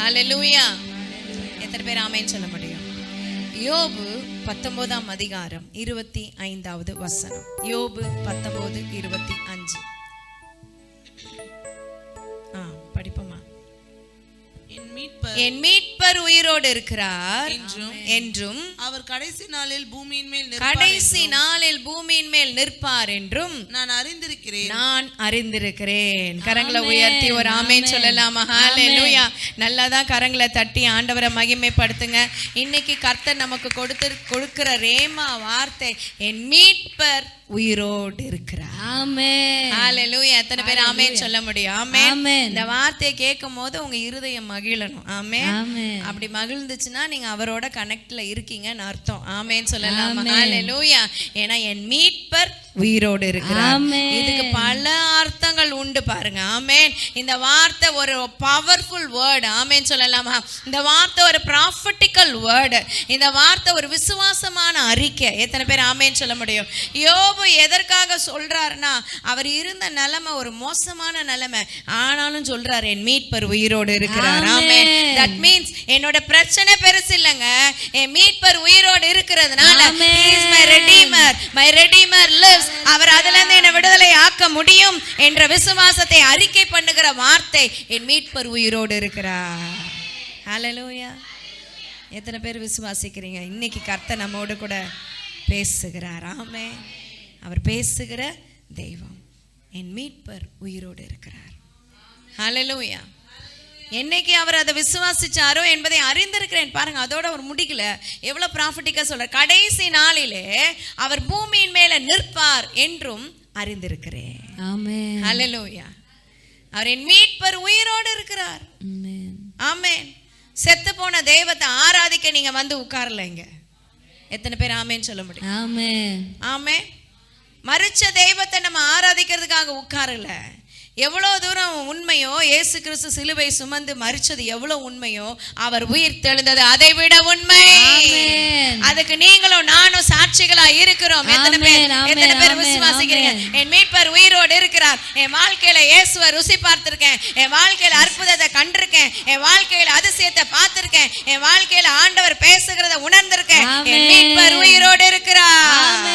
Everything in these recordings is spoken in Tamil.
ஹல்லேலூயா. எத்தனை பேர் ஆமென் சொல்ல முடியும்? யோபு 19ஆம் அதிகாரம் 25வது வசனம். யோபு 19:25. படிப்போமா? என் மீட்பர் உயிரோடு இருக்கிறார் என்றும் அவர் கடைசி நாளில் பூமியின் மேல் நிற்பார் என்றும் நான் அறிந்திருக்கிறேன். கரங்களை உயர்த்தி ஒரு ஆமென் சொல்லலாமா? ஹல்லேலூயா. நல்லாதான் கரங்களை தட்டி ஆண்டவரை மகிமைப்படுத்துங்க. இன்னைக்கு கர்த்தர் நமக்கு கொடுக்கிற ரேமா வார்த்தை, என் மீட்பர் உயிரோடு இருக்கிறார். ஆமென். ஹல்லேலூயா. எத்தனை பேர் ஆமென் சொல்ல முடியும்? ஆமென். இந்த வார்த்தையை கேட்கும் போது உங்க இருதயம் மகிழணும். ஆமென். அப்படி மகிழ்ந்துச்சுன்னா நீங்க அவரோட கனெக்ட்ல இருக்கீங்கன்னு அர்த்தம். ஆமென் சொல்லலாம். ஹல்லேலூயா. ஏன்னா என் மீட்பர் உயிரோடு இருக்கிறார். இதுக்கு பல அர்த்தங்கள் உண்டு பாருங்க. ஆமென். இந்த வார்த்தை ஒரு பவர்ஃபுல் வேர்டு. ஆமென் சொல்லலாமா? இந்த வார்த்தை ஒரு ப்ராஃபட்டிக்கல் வேர்டு. இந்த வார்த்தை ஒரு விசுவாசமான அறிக்கை. எத்தனை பேர் ஆமென் சொல்ல முடியும்? யோபு எதற்காக சொல்றாருன்னா, அவர் இருந்த நிலைமை ஒரு மோசமான நிலைமை, ஆனாலும் சொல்றாரு என் மீட்பர் உயிரோடு இருக்கிறார். ஆமென். தட் மீன்ஸ் என்னோட பிரச்சனை பெருசு இல்லைங்க, என் மீட்பர் உயிரோடு இருக்கிறதுனால he is my redeemer, my redeemer lives. அவர் அதுல இருந்து என்னை விடுதலை ஆக்க முடியும் என்ற விசுவாசத்தை அறிக்கை பண்ணுகிற வார்த்தை, என் மீட்பர் உயிரோடு இருக்கிறார். ஹல்லேலூயா. எத்தனை பேர் விசுவாசிக்கிறீங்க? இன்னைக்கு கர்த்தர் நம்மோடு கூட பேசுகிறார். ஆமென். அவர் பேசுகிற தெய்வம். என் மீட்பர் உயிரோடு இருக்கிறார். ஹல்லேலூயா. என்னைக்கு அவர் அதை விசுவாசிச்சாரோ என்பதை அறிந்திருக்கிறேன். பாருங்க, அதோட அவர் முடிக்கல. எவ்வளவு ப்ராஃபட்டிக்கா சொல்ற, கடைசி நாளிலே அவர் பூமியின் மேல நிற்பார் என்றும் அறிந்திருக்கிறேன். ஆமென். ஹல்லேலூயா. அவர் என் மீட்பர் உயிரோடு இருக்கிறார். ஆமென். ஆமென். செத்து போன தெய்வத்தை ஆராதிக்க நீங்க வந்து உட்காரலைங்க. எத்தனை பேர் ஆமென் சொல்ல முடியும்? ஆமென். ஆமென். மரிச்ச தெய்வத்தை நம்ம ஆராதிக்கிறதுக்காக உட்காரல. எவ்வளவு தூரம் உண்மையோ, இயேசு கிறிஸ்து சிலுவை சுமந்து மரிச்சது எவ்வளவு உண்மையோ, அவர் உயிர் தெழுந்தது அதை விட உண்மை. அதுக்கு நீங்களும் நானும் சாட்சிகளா இருக்கிறோம். எத்தனை பேர் விசுவாசிக்கிறீங்க? என் மீட்பர் உயிரோடு இருக்கிறார். என் வாழ்க்கையில இயேசுவை ருசி பார்த்திருக்கேன். என் வாழ்க்கையில அற்புதத்தை கண்டிருக்கேன். என் வாழ்க்கையில அதிசயத்தை பார்த்திருக்கேன். என் வாழ்க்கையில ஆண்டவர் பேசுகிறத உணர்ந்திருக்கேன். என் மீட்பர் உயிரோடு இருக்கிறார்.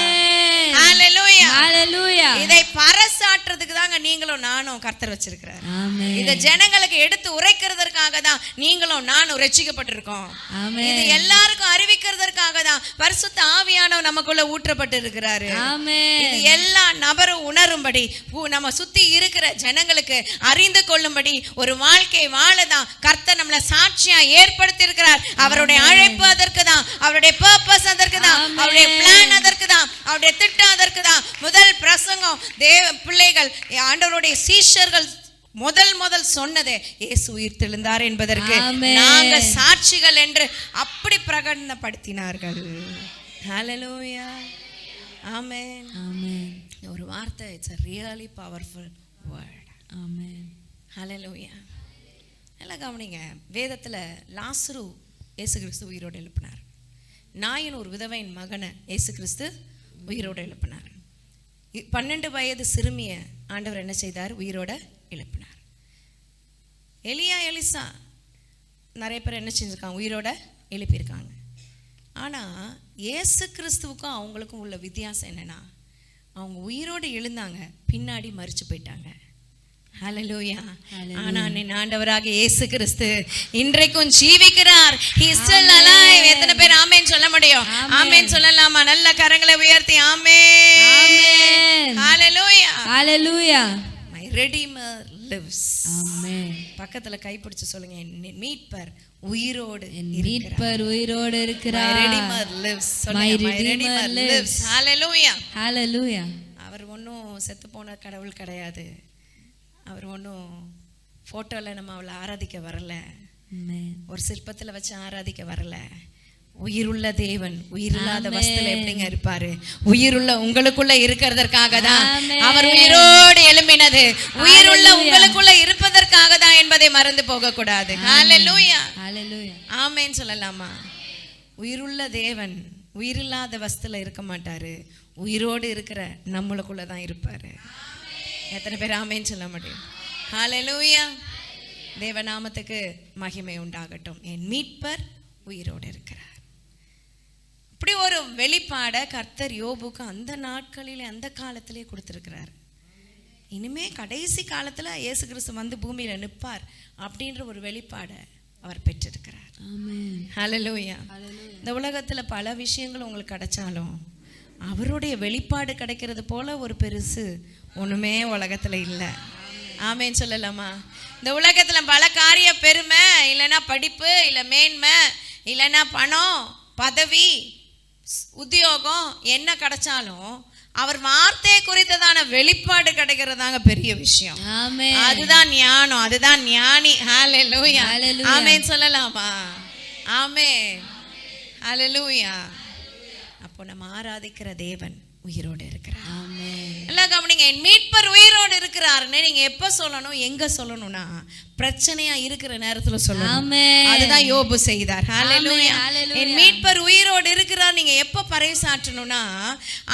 ஹல்லேலூயா. ஹல்லேலூயா. இதை பறைசாற்றுறதுக்கு தாங்க நீங்களும் நானும் கர்த்தர் வச்சிருக்கிறார். இத ஜனங்களுக்கு எடுத்து உரைக்கிறதற்காக தான் நீங்களும் நானும் ரட்சிக்கப்பட்டிருக்கோம். இது எல்லாருக்கும் அறிவிக்கிறதற்காக தான் பரிசுத்த ஆவியானவர் நமக்குள்ள ஊற்றப்பட்டு இருக்கிறாரு. இது எல்லா நபரும் உணரும்படி, நம்ம சுத்தி இருக்கிற ஜனங்களுக்கு அறிந்து கொள்ளும்படி ஒரு வாழ்க்கை வாழதான் கர்த்தர் நம்மள சாட்சியா ஏற்படுத்தி இருக்கிறார். அவருடைய அழைப்பு அதற்கு தான், அவருடைய பர்பஸ் அதற்கு தான், அவருடைய பிளான் அதற்கு தான், அவருடைய திட்டம் அதற்கு தான். முதல் பிரசங்கம் தேவ பிள்ளைகள், ஆண்டவருடைய சீஷர்கள் முதல் சொன்னதே இயேசு உயிர் தெழுந்தார் என்பதற்கு நாங்க சாட்சிகள் என்று அப்படி பிரகடனப்படுத்தினார்கள். ஹல்லேலூயா. ஆமென். ஆமென். ஒரு வார்த்தை, it's a really powerful word. ஆமென். ஹல்லேலூயா. நல்லா கவனிங்க. வேதத்துல லாசரு இயேசு கிறிஸ்து உயிரோடு எழுப்பினார். நாயின் ஒரு விதவையின் மகனை இயேசு கிறிஸ்து உயிரோடு எழுப்பினார். 12 வயது சிறுமிய ஆண்டவர் என்ன செய்தார்? உயிரோட எழுப்பினார். எலியா எலிசா நிறைய பேர் என்ன செஞ்சிருக்காங்க? உயிரோட எழுப்பியிருக்காங்க. ஆனால் இயேசு கிறிஸ்துவுக்கும் அவங்களுக்கும் உள்ள வித்தியாசம் என்னன்னா, அவங்க உயிரோடு எழுந்தாங்க, பின்னாடி மரிச்சு போயிட்டாங்க. ஹல்லேலூயா. ஆனா ஆண்டவராக இயேசு கிறிஸ்து இன்றைக்கும் ஜீவிக்கிறார். He is still alive. எத்தனை பேர் ஆமென் சொல்ல முடியும்? ஆமென் சொல்லலாமா? நல்ல கரங்களை உயர்த்தி ஆமென். ஆமென். ஹல்லேலூயா. ஹல்லேலூயா. My redeemer lives. ஆமென். பக்கத்துல கை பிடிச்சு சொல்லுங்க, என் மீட்பர் உயிரோடு மீட்பர் உயிரோடு இருக்கிறார். My redeemer lives. My redeemer lives. ஹல்லேலூயா. ஹல்லேலூயா. அவர் ஒன்றும் செத்து போன கடவுள் கிடையாது. அவர் ஒன்றும் ஃபோட்டோவில் நம்ம அவளை ஆராதிக்க வரல, ஒரு சிற்பத்தில் வச்சு ஆராதிக்க வரல. உயிருள்ள தேவன் உயிரில்லாத வஸ்துல எப்படிங்க இருப்பாரு? உயிருள்ள உங்களுக்குள்ள இருக்கிறதற்காக தான் அவர் உயிரோடு எழும்பினது. உயிருள்ள உங்களுக்குள்ள இருப்பதற்காக தான் என்பதை மறந்து போக கூடாது. ஹல்லேலூயா. ஹல்லேலூயா. ஆமென் சொல்லலாமா? உயிருள்ள தேவன் உயிரில்லாத வஸ்துல இருக்க மாட்டாரு, உயிரோடு இருக்கிற நம்மளுக்குள்ள தான் இருப்பாரு. எத்தனை பேர் ஆமென் சொல்ல முடியும்? ஹல்லேலூயா. தேவநாமத்துக்கு மகிமை உண்டாகட்டும். என் மீட்பர் உயிரோடு இருக்கிறார். இப்படி ஒரு வெளிப்பாடை கர்த்தர் யோபுக்கு அந்த நாட்களிலே அந்த காலத்திலே கொடுத்திருக்கிறார். இனிமே கடைசி காலத்துல இயேசு கிறிஸ்து வந்து பூமியில நிற்பார் அப்படின்ற ஒரு வெளிப்பாடை அவர் பெற்றிருக்கிறார். ஹல்லேலூயா. இந்த உலகத்துல பல விஷயங்கள் உங்களுக்கு கிடைச்சாலும் அவருடைய வெளிப்பாடு கிடைக்கிறது போல ஒரு பெருசு ஒண்ணுமே உலகத்துல இல்லை. ஆமேன்னு சொல்லலாமா? இந்த உலகத்துல பல காரிய பெருமை, இல்லைன்னா படிப்பு, இல்லை மேன்மை, இல்லைன்னா பணம், பதவி, உத்தியோகம் என்ன கிடைச்சாலும் அவர் வார்த்தையை குறித்ததான வெளிப்பாடு கிடைக்கிறதாங்க பெரிய விஷயம். அதுதான் ஞானம், அதுதான் ஞானி. ஹல்லேலூயா. ஆமென் சொல்லலாமா? ஆமென். ஹல்லேலூயா. அப்போ நம்ம ஆராதிக்கிற தேவன் உயிரோடு இருக்கிறார். எல்லாம் கவனிங்க. என் மீட்பர் உயிரோடு இருக்கிறாருன்னு நீங்க எப்ப சொல்லணும், எங்க சொல்லணும்னா பிரச்சனையா இருக்கிற நேரத்துல சொல்லணும். அதுதான் யோபு செய்தார். ஹல்லேலூயா. என் மீட்பர் உயிரோடு இருக்கிறார் நீங்க எப்ப பறைசாற்றணும்னா,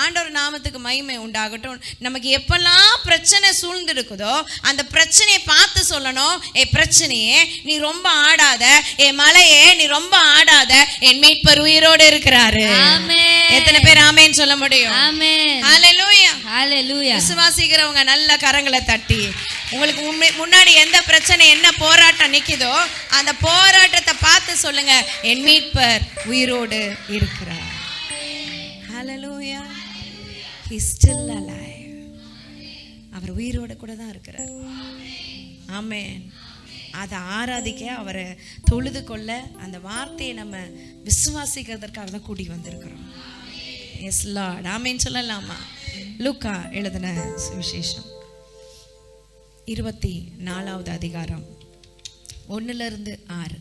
ஆண்டவர் நாமத்துக்கு மகிமை உண்டாகட்டும். நமக்கு எப்பெல்லாம் பிரச்சனை சூழ்ந்திருக்குதோ அந்த பிரச்சனையை பார்த்து சொல்லணும். ஏ பிரச்சனையே நீ ரொம்ப ஆடாத, ஏ மலையே நீ ரொம்ப ஆடாத, என் மீட்பர் உயிரோடு இருக்கிறாரு. எத்தனை பேர் ஆமென் சொல்ல முடியும்? ஹல்லேலூயா. ஹல்லேலூயா. விசுவாசிக்கிறவங்க நல்ல கரங்களை தட்டி உங்களுக்கு முன்னாடி எந்த பிரச்சனை என்ன போராட்டம் நிக்குதோ அந்த போராட்டத்தை பார்த்து சொல்லுங்க, என் மீட்பர் உயிரோடு இருக்கிறார். ஹல்லேலூயா. He is still alive. அவர் உயிரோடு கூட தான் இருக்கிறார். ஆமென். அதை ஆராதிக்க, அவரை தொழுது கொள்ள, அந்த வார்த்தையை நம்ம விசுவாசிக்கிறதற்காக தான் கூடி வந்திருக்கிறோம். S Lord. ஆமென் சொல்லலாமா? லூக்கா எழுதின சுவிசேஷம் 24வது அதிகாரம் 1-6.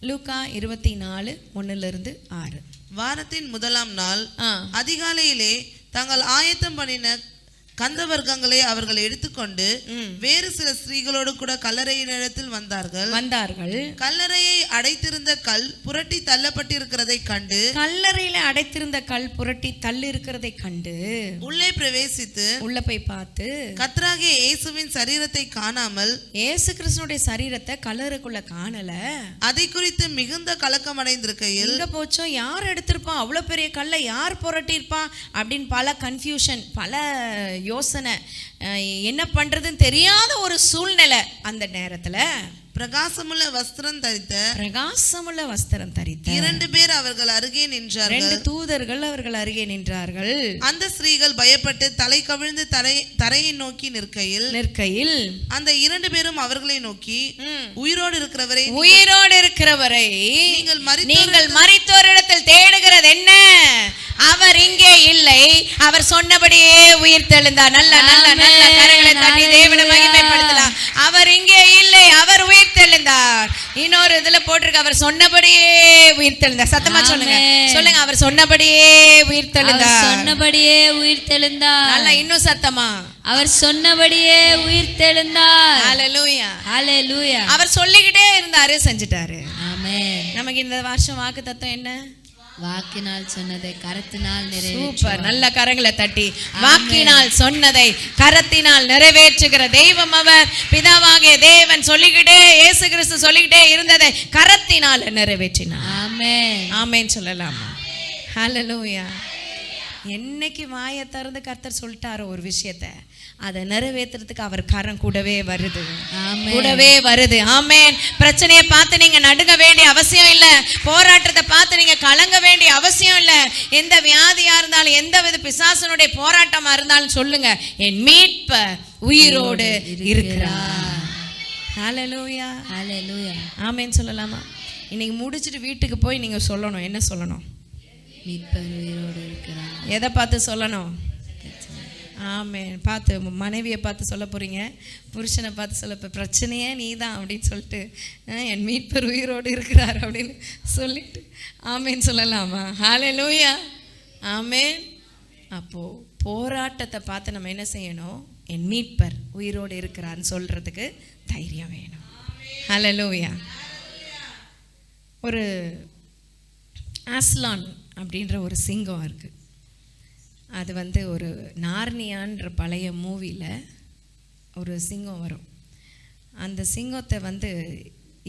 லூக்கா 24:1-6. வாரத்தின் முதலாம் நாள் அதிகாலையிலே தாங்கள் ஆயத்தம் பண்ணின கந்தவர்க்கங்களை அவர்கள் எடுத்துக்கொண்டு வேறு சில ஸ்திரீகளோடு கூட கல்லறையினிடத்தில் வந்தார்கள். கல்லறையை அடைத்திருந்த கல் புரட்டி தள்ளப்பட்டிருக்கிறதை கண்டு, கல்லறையில அடைத்திருந்த கல் புரட்டி தள்ளி இருக்கிறதை கண்டு உள்ளே பிரவேசித்து உள்ள போய் பார்த்து கர்த்தராகிய இயேசுவின் சரீரத்தை காணாமல், இயேசு கிறிஸ்துவினுடைய சரீரத்தை கல்லறைக்குள்ள காணல. அதை குறித்து மிகுந்த கலக்கம் அடைந்திருக்கையில், எங்க போச்சோ, யார் எடுத்திருப்பான், அவ்வளவு பெரிய கல்லை யார் புரட்டி இருப்பான் அப்படின்னு பல கன்ஃபியூஷன், பல யோசனை, என்ன பண்றதுன்னு தெரியாத ஒரு சூழ்நிலை. அந்த நேரத்துல பிரகாசமுள்ள வஸ்திரம் தரித்த 2 பேர் அவர்கள் அருகே நின்றார்கள். 2 தூதர்கள் அவர்கள் அருகே நின்றார்கள். அந்த ஸ்திரீகள் பயப்பட்டு தலை கவிழ்ந்து தரையை நோக்கி நிற்கையில் அந்த 2 பேரும் அவர்களை நோக்கி, உயிரோடு இருக்கிறவரை நீங்கள் மரித்தோரிடத்தில் தேடுகிறது என்ன? அவர் இங்கே இல்லை, அவர் சொன்னபடியே உயிர் தெழுந்தார். நல்ல நல்ல நல்ல கரங்களை தட்டி தேவனை மகிமைப்படுத்தலாம். அவர் இங்கே இல்லை, அவர் உயிர் தெழுந்தார். இன்னொரு இதுல போட்டிருக்கு, அவர் சொன்னபடியே உயிர் தெழுந்தார். சத்தமா சொல்லுங்க, சொல்லுங்க, அவர் சொன்னபடியே உயிர் தெழுந்தார். நல்லா இன்னும் சத்தமா, அவர் சொன்னபடியே உயிர் தெழுந்தார். ஹல்லேலூயா. ஹல்லேலூயா. அவர் சொல்லிக்கிட்டே இருந்தாரு, செஞ்சுட்டாரு. ஆமென். நமக்கு இந்த வருஷம் வாக்கு தத்துவம் என்ன? வாக்கினால் சொன்னதை கரத்தினால் சூப்பர். நல்ல கரங்களை தட்டி, வாக்கினால் சொன்னதை கரத்தினால் நிறைவேற்றுகிற தெய்வம் அவர். பிதாவாகிய தேவன் சொல்லிக்கிட்டே, இயேசு கிறிஸ்து சொல்லிக்கிட்டே இருந்ததை கரத்தினால் நிறைவேற்றினார். ஆமென். ஆமென் சொல்லலாமா? ஹல்லேலூயா. என்னைக்கு வாயை திறந்து கர்த்தர் சொல்லிட்டாரோ ஒரு விஷயத்தை, அதை நிறைவேற்றுறதுக்கு அவர் கரம் கூடவே வருது. ஆமென். பிரச்சனையை பார்த்து நீங்க நடுங்க வேண்டிய அவசியம் இல்லை. போராட்டத்தை பார்த்து நீங்க கலங்க வேண்டிய அவசியம் இல்லை. எந்த வியாதியா இருந்தாலும், எந்த வித பிசாசனுடைய போராட்டமா இருந்தாலும் சொல்லுங்க, என் மீட்பர் உயிரோடு இருக்கிறார். ஹல்லேலூயா. ஹல்லேலூயா. ஆமென் சொல்லலாமா? இன்னைக்கு முடிச்சிட்டு வீட்டுக்கு போய் நீங்க சொல்லணும். என்ன சொல்லணும்? மீட்பர் உயிரோடு இருக்கிறார். எதை பார்த்து சொல்லணும்? ஆமென். பார்த்து மனைவியை பார்த்து சொல்ல போறீங்க, புருஷனை பார்த்து சொல்ல, பிரச்சனையே நீ தான் அப்படின்னு சொல்லிட்டு, என் மீட்பர் உயிரோடு இருக்கிறார் அப்படின்னு சொல்லிட்டு ஆமென் சொல்லலாமா? ஹல்லேலூயா. ஆமென். அப்போ போராட்டத்தை பார்த்து நம்ம என்ன செய்யணும்? என் மீட்பர் உயிரோடு இருக்கிறார்னு சொல்றதுக்கு தைரியம் வேணும். ஹல்லேலூயா. ஒரு ஆஸ்லான் அப்படின்ற ஒரு சிங்கம் இருக்குது. அது வந்து ஒரு நார்னியான்ற பழைய மூவியில் ஒரு சிங்கம் வரும். அந்த சிங்கத்தை வந்து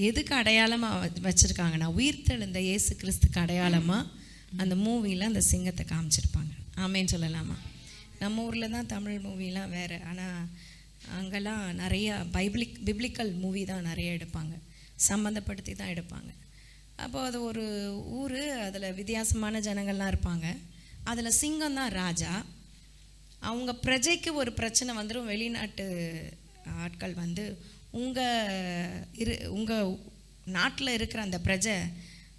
எதுக்கு அடையாளமாக வச்சுருக்காங்கன்னா உயிர்த்தெழுந்த இயேசு கிறிஸ்துக்கு அடையாளமாக அந்த மூவியில் அந்த சிங்கத்தை காமிச்சிருப்பாங்க. ஆமேன்னு சொல்லலாமா? நம்ம ஊரில் தான் தமிழ் மூவிலாம் வேறு, ஆனால் அங்கெல்லாம் நிறையா பிப்ளிக்கல் மூவி தான் நிறைய எடுப்பாங்க, சம்மந்தப்படுத்தி தான் எடுப்பாங்க. அப்போது அது ஒரு ஊர், அதில் வித்தியாசமான ஜனங்கள்லாம் இருப்பாங்க. அதில் சிங்கம் தான் ராஜா. அவங்க பிரஜைக்கு ஒரு பிரச்சனை வந்துடும், வெளிநாட்டு ஆட்கள் வந்து உங்கள் நாட்டில் இருக்கிற அந்த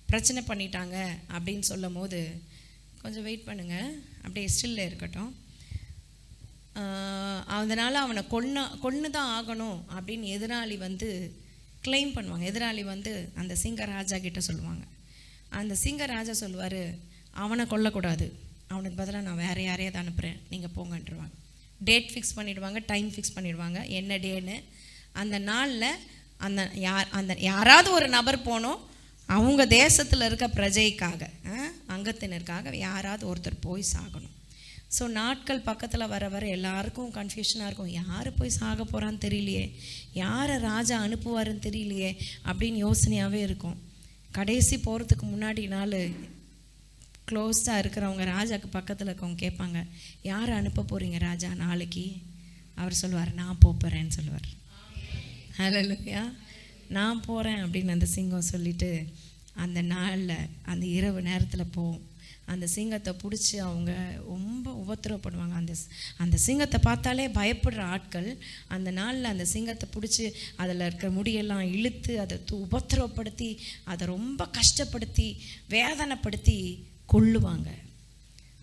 பிரச்சனை பண்ணிட்டாங்க அப்படின்னு சொல்லும் போது, கொஞ்சம் வெயிட் பண்ணுங்கள், அப்படியே ஸ்டில்ல இருக்கட்டும், அதனால் அவனை கொன்று தான் ஆகணும் அப்படின்னு எதிராளி வந்து கிளைம் பண்ணுவாங்க. எதிராளி வந்து அந்த சிங்கராஜா கிட்ட சொல்லுவாங்க. அந்த சிங்கராஜா சொல்லுவார், அவனை கொல்லக்கூடாது, அவனுக்கு பதிலாக நான் வேறு யாரையாவது அனுப்புகிறேன், நீங்கள் போங்கன்றுவாங்க. டேட் ஃபிக்ஸ் பண்ணிவிடுவாங்க, டைம் ஃபிக்ஸ் பண்ணிவிடுவாங்க, என்ன டேன்னு. அந்த நாளில் அந்த யாராவது ஒரு நபர் போனோம், அவங்க தேசத்தில் இருக்க பிரஜைக்காக, அங்கத்தினருக்காக யாராவது ஒருத்தர் போய் சாகணும். ஸோ நாட்கள் பக்கத்தில் வர வர எல்லாருக்கும் கன்ஃபியூஷனாக இருக்கும், யார் போய் சாக போகிறான்னு தெரியலையே, யாரை ராஜா அனுப்புவாருன்னு தெரியலையே அப்படின்னு யோசனையாகவே இருக்கும். கடைசி போகிறதுக்கு முன்னாடி நாள் க்ளோஸ்டாக இருக்கிறவங்க ராஜாவுக்கு பக்கத்தில் இருக்கவங்க கேட்பாங்க, யாரை அனுப்ப போகிறீங்க ராஜா நாளைக்கு? அவர் சொல்லுவார், நான் போகிறேன்னு சொல்லுவார். ஹல்லேலூயா, நான் போகிறேன் அப்படின்னு அந்த சிங்கம் சொல்லிவிட்டு அந்த நாளில் அந்த இரவு நேரத்தில் போகும். அந்த சிங்கத்தை பிடிச்சி அவங்க ரொம்ப உபத்திரவப்படுவாங்க. அந்த சிங்கத்தை பார்த்தாலே பயப்படுற ஆட்கள் அந்த நாளில் அந்த சிங்கத்தை பிடிச்சி அதில் இருக்கிற முடியெல்லாம் இழுத்து அதை உபத்திரவப்படுத்தி அதை ரொம்ப கஷ்டப்படுத்தி வேதனைப்படுத்தி கொல்லுவாங்க.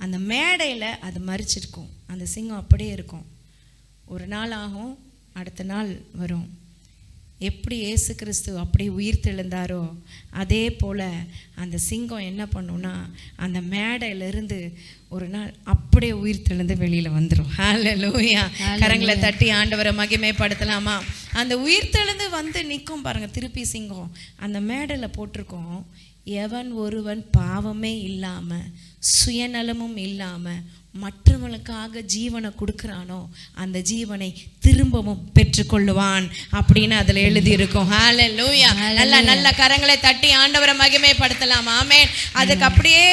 அந்த மேடையில் அது மறிச்சிருக்கும், அந்த சிங்கம் அப்படியே இருக்கும். ஒரு நாள் ஆகும், அடுத்த நாள் வரும். எப்படி இயேசு கிறிஸ்து அப்படி உயிர் தெழுந்தாரோ அதே போல் அந்த சிங்கம் என்ன பண்ணுன்னா அந்த மேடையிலிருந்து ஒரு நாள் அப்படியே உயிர் தெழுந்து வெளியில் வந்துடும். ஹல்லேலூயா, கரங்களை தட்டி ஆண்டவரை மகிமைப்படுத்தலாமா? அந்த உயிர் தெழுந்து வந்து நிற்கும் பாருங்க, திருப்பி சிங்கம் அந்த மேடையில் போட்டிருக்கோம், எவன் ஒருவன் பாவமே இல்லாமல் சுயநலமும் இல்லாமல் மற்றவங்களுக்காக ஜீவனை கொடுக்குறானோ அந்த ஜீவனை திரும்பவும் பெற்றுக்கொள்ளுவான் அப்படின்னு அதில் எழுதியிருக்கும். ஹல்லேலூயா, நல்ல கரங்களை தட்டி ஆண்டவரை மகிமைப்படுத்தலாம். ஆமென். அதுக்கு அப்படியே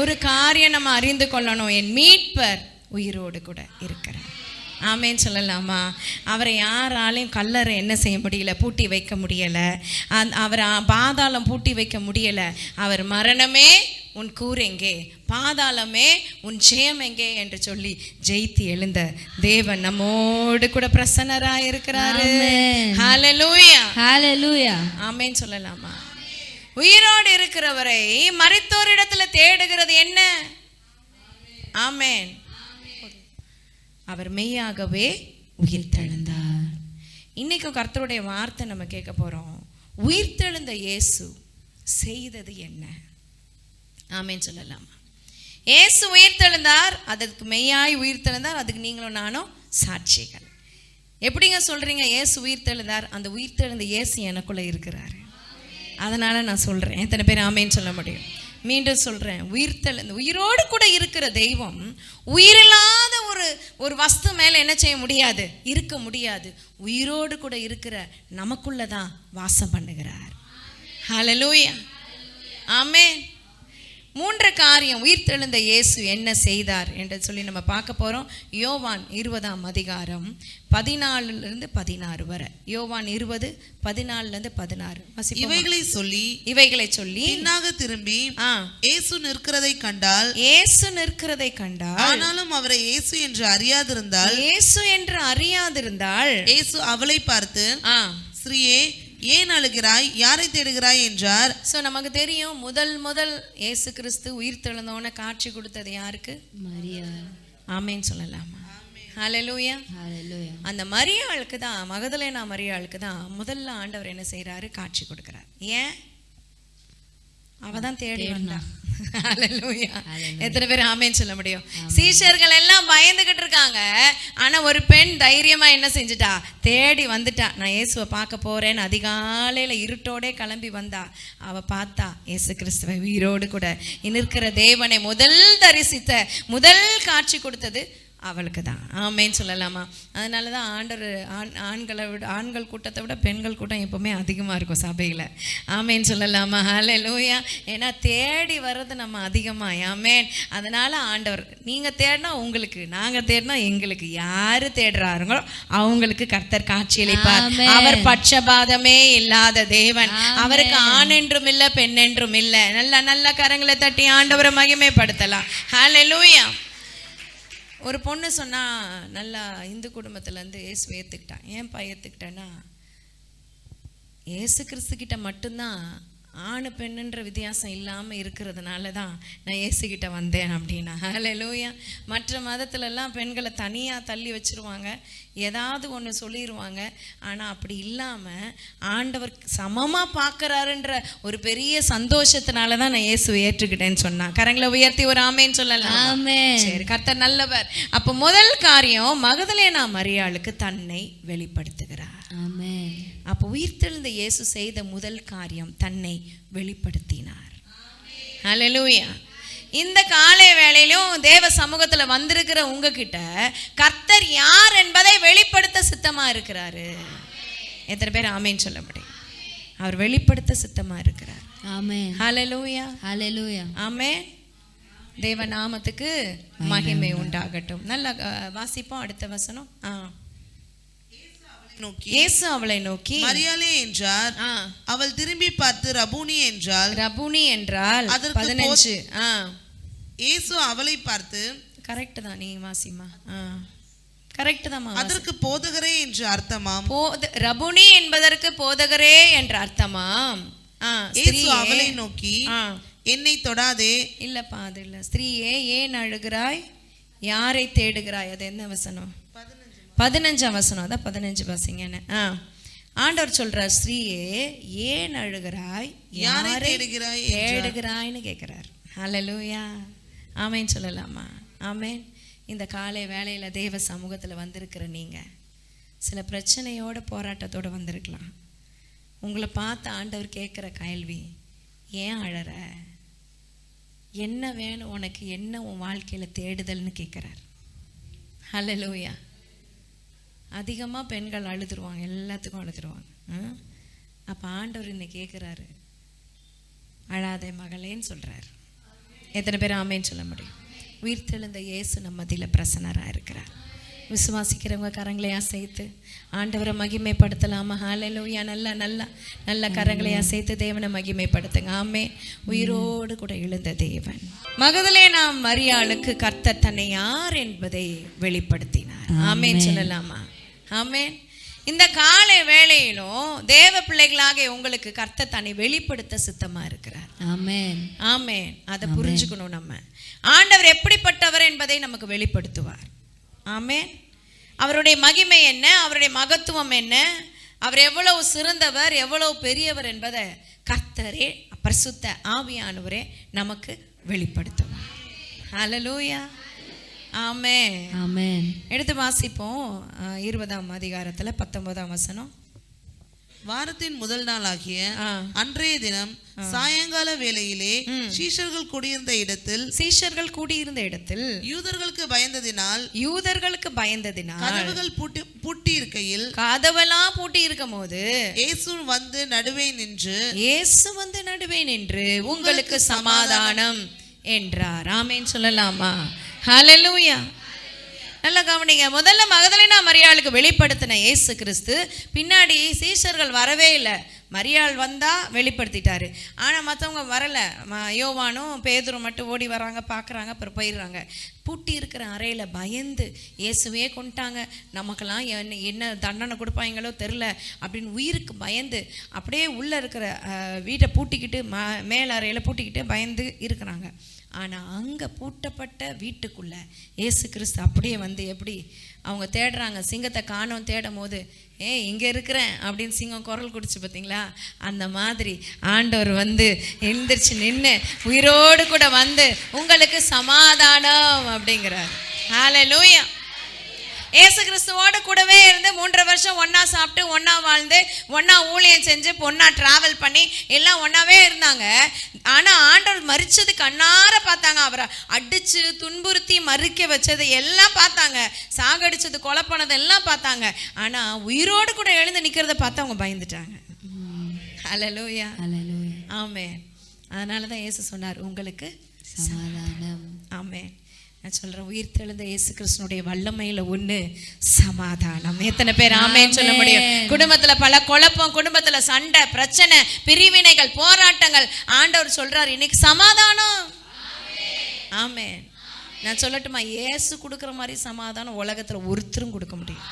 ஒரு காரியம் நம்ம அறிந்து கொள்ளணும், என் மீட்பர் உயிரோடு கூட இருக்கிறார். ஆமேன்னு சொல்லலாமா? அவரை யாராலையும் கல்லறை என்ன செய்ய முடியல, பூட்டி வைக்க முடியலை. அவரை பாதாளம் பூட்டி வைக்க முடியலை. அவர் மரணமே உன் கூர் எங்கே, பாதாளமே உன் ஜெயம் எங்கே என்று சொல்லி ஜெயித்து எழுந்த தேவன் நம்மோடு கூட பிரசன்னராய் இருக்கிறாரு. ஹல்லேலூயா, ஹல்லேலூயா, ஆமென் சொல்லலாமா? உயிரோடு இருக்கிறவரை மரித்தோரிடத்துல தேடுகிறது என்ன? ஆமென். அவர் மெய்யாகவே உயிர் தெழுந்தார். இன்னைக்கு கர்த்தருடைய வார்த்தை நம்ம கேட்க போறோம். உயிர் தெழுந்த இயேசு செய்தது என்ன? ஆமென் சொல்லலாமா? இயேசு உயிர் தெழுந்தார், அதற்கு மெய்யாய் உயிர் தெழுந்தார், அதுக்கு நீங்களும் நானும் சாட்சிகள். எப்படிங்க சொல்றீங்க இயேசு உயிர் தெழுந்தார்? அந்த உயிர் தெழுந்த இயேசு எனக்குள்ள இருக்கிறாரு, அதனால நான் சொல்றேன். எத்தனை பேர் ஆமென் சொல்ல முடியும்? மீண்டும் சொல்றேன், உயிர் தெழுந்த உயிரோடு கூட இருக்கிற தெய்வம் உயிரில்லாத ஒரு வஸ்து மேல என்ன செய்ய முடியாது, இருக்க முடியாது. உயிரோடு கூட இருக்கிற நமக்குள்ளதான் வாசம் பண்ணுகிறார். ஹல்லேலூயா, ஆமென். மூன்று காரியம் உயிர் தெழுந்த இயேசு என்ன செய்தார் என்று சொல்லி நம்ம பார்க்க போறோம். யோவான் 20:14 வரை. யோவான் 20:14 இவைகளை சொல்லி பின்னாக திரும்பி இயேசு நிற்கிறதை கண்டால் ஆனாலும் அவரை இயேசு என்று அறியாதிருந்தால் இயேசு அவளை பார்த்து, ஸ்ரீயே, ஏன் அழுகிறாய், யாரை தேடுகிறாய் என்றார். சோ நமக்கு தெரியும், முதல் இயேசு கிறிஸ்து உயிர் தெழுந்தோன காட்சி கொடுத்தது யாருக்கு? மரியாள். ஆமென் சொல்லலாமா? ஹல்லேலூயா, ஹல்லேலூயா. அந்த மரியாளுக்கு தான், மகதலேனா மரியாளுக்கு தான் முதல்ல ஆண்டவர் என்ன செய்யறாரு, காட்சி கொடுக்கிறார். ஏன்? அவதான் தேடி வந்தா. ஹல்லேலூயா, எத்தனை பேர் ஆமென் சொல்ல முடியும்? சீஷர்கள் எல்லாம் பயந்துகிட்டு இருக்காங்க, ஆனா ஒரு பெண் தைரியமா என்ன செஞ்சுட்டா, தேடி வந்துட்டா. நான் இயேசுவை பார்க்க போறேன்னு அதிகாலையில இருட்டோட கிளம்பி வந்தா. அவ பார்த்தா இயேசு கிறிஸ்துவை உயிரோடு கூட நிற்கிற தேவனை முதல் தரிசித்த, முதல் காட்சி கொடுத்தது அவளுக்கு தான். ஆமேன்னு சொல்லலாமா? அதனால தான் ஆண்கள் கூட்டத்தை விட பெண்கள் கூட்டம் எப்போவுமே அதிகமாக இருக்கும் சபையில். ஆமேன்னு சொல்லலாமா? ஹல்லேலூயா. ஏன்னா தேடி வர்றது நம்ம அதிகமாக. ஆமேன். அதனால் ஆண்டவர், நீங்கள் தேடினா உங்களுக்கு, நாங்கள் தேடினா எங்களுக்கு, யார் தேடுறாருங்களோ அவங்களுக்கு கர்த்தர் காட்சியளிப்பார். அவர் பட்சபாதமே இல்லாத தேவன். அவருக்கு ஆண் என்றும் இல்லை, பெண் என்றும் இல்லை. நல்ல கரங்களை தட்டி ஆண்டவரை மகிமைப்படுத்தலாம். ஹல்லேலூயா. ஒரு பொண்ணு சொன்னா, நல்லா இந்து குடும்பத்துலேருந்து இயேசு ஏற்றுக்கிட்டான். ஏன்பா ஏற்றுக்கிட்டேன்னா, இயேசு கிறிஸ்து கிட்ட மட்டும்தான் ஆணு பெண்ணுன்ற வித்தியாசம் இல்லாமல் இருக்கிறதுனால தான் நான் இயேசுகிட்ட வந்தேன் அப்படின்னா. ஹல்லேலூயா. மற்ற மதத்துலலாம் பெண்களை தனியாக தள்ளி வச்சுருவாங்க, ஏதாவது ஒன்று சொல்லிடுவாங்க. ஆனால் அப்படி இல்லாமல் ஆண்டவர் சமமாக பார்க்குறாருன்ற ஒரு பெரிய சந்தோஷத்தினால தான் நான் இயேசு ஏற்றுக்கிட்டேன்னு சொன்னான். கரங்களை உயர்த்தி ஒரு ஆமேன்னு சொல்லலாம். சரி, கர்த்தர் நல்லவர். அப்போ முதல் காரியம், மகதலேனா மரியாளுக்கு தன்னை வெளிப்படுத்துகிறார். அப்போ உயிர்த்தெழுந்த இயேசு செய்த முதல் காரியம், தன்னை வெளிப்படுத்தினார். ஹல்லேலூயா. இந்த காலை வேளையிலும் தேவ சமூகத்துல வந்திருக்கிற உங்ககிட்ட கர்த்தர் யார் என்பதை வெளிப்படுத்த சித்தமா இருக்கிறாரு. எத்தனை பேர் ஆமேன்னு சொல்ல முடியும்? அவர் வெளிப்படுத்த சித்தமா இருக்கிறார். ஆமென். ஹல்லேலூயா. ஹல்லேலூயா. ஆமென். தேவ நாமத்துக்கு மகிமை உண்டாகட்டும். நல்லா வாசிப்போம் அடுத்த வசனம். இயேசு அவளை நோக்கி மரியாளே என்றார். அவள் திரும்பி பார்த்து ரபூனி என்றாள். ரபூனி என்றால் 15. இயேசு அவளை பார்த்து, கரெக்ட் தான், நீ வாசிமா. கரெக்ட் தான். அதற்கு போதகரே என்று அர்த்தமாம். ரபூனி என்பதற்கு போதகரே என்ற அர்த்தமாம். இயேசு அவளை நோக்கி, என்னை தொடாதே. இல்லப்பா, அது இல்ல. ஸ்திரீயே, ஏன் அழுகிறாய்? யாரை தேடுகிறாய்? அது என்ன வசனம்? 15 வசனம். அதான் 15 வாசிங்கன்னு. ஆண்டவர் சொல்றார், ஸ்திரீயே ஏன் அழுகிறாய்? யாரை தேடுகிறாய்னு கேட்கிறார். ஹல்லேலூயா. ஆமேன் சொல்லலாமா? ஆமேன். இந்த காலை வேளையில தேவ சமூகத்துல வந்திருக்கிற நீங்க சில பிரச்சனையோட போராட்டத்தோட வந்திருக்கலாம். உங்களை பார்த்து ஆண்டவர் கேட்கிற கேள்வி, ஏன் அழற? என்ன வேணும் உனக்கு? என்ன உன் வாழ்க்கையில தேடுதல்னு கேட்கிறார். ஹல்லேலூயா. அதிகமாக பெண்கள் அழுதுருவாங்க, எல்லாத்துக்கும் அழுதுருவாங்க. அப்போ ஆண்டவர் இன்னைக்கு கேட்குறாரு, அழாதே மகளேன்னு சொல்கிறார். எத்தனை பேர் ஆமேன்னு சொல்ல முடியும்? உயிர்த்தெழுந்த இயேசு நம்ம மத்தியில் பிரசன்னராக இருக்கிறார். விசுவாசிக்கிறவங்க கரங்களையா சேர்த்து ஆண்டவரை மகிமைப்படுத்தலாமா? ஹல்லேலூயா. நல்ல கரங்களையா சேர்த்து தேவனை மகிமைப்படுத்துங்க. ஆமே. உயிரோடு கூட எழுந்த தேவன். மகதலேனா மரியாளுக்கு கர்த்தர் தன்னை யார் என்பதை வெளிப்படுத்தினார். ஆமேன் சொல்லலாமா? ஆமேன். இந்த காலை வேளையிலும் தேவ பிள்ளைகளாக உங்களுக்கு கர்த்தர் தன்னை வெளிப்படுத்த சித்தமா இருக்கிறார். ஆமேன். ஆமேன். அதை புரிஞ்சுக்கணும். நம்ம ஆண்டவர் எப்படிப்பட்டவர் என்பதை நமக்கு வெளிப்படுத்துவார். ஆமேன். அவருடைய மகிமை என்ன, அவருடைய மகத்துவம் என்ன, அவர் எவ்வளவு சிறந்தவர், எவ்வளவு பெரியவர் என்பதை கர்த்தரே, பரிசுத்த ஆவியானவரே நமக்கு வெளிப்படுத்துவார். ஹல்லேலூயா. ஆமென். ஆமென். எடுத்து வாசிப்போம் 20ஆம் அதிகாரத்துல 19ஆம் வசனம். வாரத்தின் முதல் நாளாகிய அன்றைய தினம் சாயங்கால வேளையிலே சீஷர்கள் கூடியிருந்த இடத்தில் யூதர்களுக்கு பயந்ததினால் கதவுகள் பூட்டி இருக்கையில், கதவெல்லாம் பூட்டி இருக்கும் போது இயேசு வந்து நடுவே நின்று உங்களுக்கு சமாதானம் என்றார். ஆமென் சொல்லலாமா? ஹல்லேலூயா. நல்லா கவனிங்க. முதல்ல மகதலேனா மரியாளுக்கு வெளிப்படுத்தின இயேசு கிறிஸ்து பின்னாடி சீஷர்கள் வரவே இல்லை. மரியாள் வந்தா வெளிப்படுத்திட்டாரு. ஆனால் மற்றவங்க வரலை. யோவானும் பேதுரும் மட்டும் ஓடி வராங்க, பார்க்குறாங்க, அப்புறம் போயிடுறாங்க. பூட்டி இருக்கிற அறையில் பயந்து இயேசுவே கொண்டுட்டாங்க, நமக்கெல்லாம் என்ன தண்டனை கொடுப்பாங்களோ தெரில அப்படின்னு உயிருக்கு பயந்து அப்படியே உள்ளே இருக்கிற வீட்டை பூட்டிக்கிட்டு மேல் அறையில் பூட்டிக்கிட்டு பயந்து இருக்கிறாங்க. ஆனால் அங்கே பூட்டப்பட்ட வீட்டுக்குள்ளே இயேசு கிறிஸ்து அப்படியே வந்து, எப்படி அவங்க தேடுறாங்க, சிங்கத்தை காணோம் தேடும் போது, இங்கே இருக்கிறேன் அப்படின்னு சிங்கம் குரல் குடிச்சு பார்த்தீங்களா? அந்த மாதிரி ஆண்டவர் வந்து எழுந்திரிச்சு நின்று உயிரோடு கூட வந்து உங்களுக்கு சமாதானம் அப்படிங்கிறார். ஹல்லேலூயா. இயேசு கிறிஸ்துவோட கூடவே இருந்து 3.5 வருஷம் ஒண்ணா சாப்பிட்டு ஒண்ணா வாழ்ந்து ஒண்ணா ஊழியம் செஞ்சு ஒண்ணா டிராவல் பண்ணி எல்லாம் ஒண்ணாவே இருந்தாங்க. ஆனா ஆண்டவர் மரிச்சது கண்ணார பார்த்தாங்க. அவரை அடிச்சு துன்புறுத்தி மறிக்க வச்சது எல்லாம் பார்த்தாங்க. சாகடிச்சது கொலை பண்ணது எல்லாம் பார்த்தாங்க. ஆனா உயிரோடு கூட எழுந்து நிக்கிறத பார்த்து அவங்க பயந்துட்டாங்க. ஹல்லேலூயா, ஆமென். அதனாலதான் இயேசு சொன்னார், உங்களுக்கு சமாதானம். ஆமென். நான் சொல்றேன், உயிர் தெழுந்த இயேசு கிறிஸ்துனுடைய வல்லமையில ஒண்ணு சமாதானம். எத்தனை பேர் ஆமென் சொல்ல முடியும்? குடும்பத்துல பல குழப்பம், குடும்பத்துல சண்டை, பிரச்சனை, பிரிவினைகள், போராட்டங்கள். ஆண்டவர் சொல்றாரு, இன்னைக்கு சமாதானம். ஆமென். நான் சொல்லட்டுமா, இயேசு கொடுக்குற மாதிரி சமாதானம் உலகத்துல ஒருத்தரும் கொடுக்க முடியும்.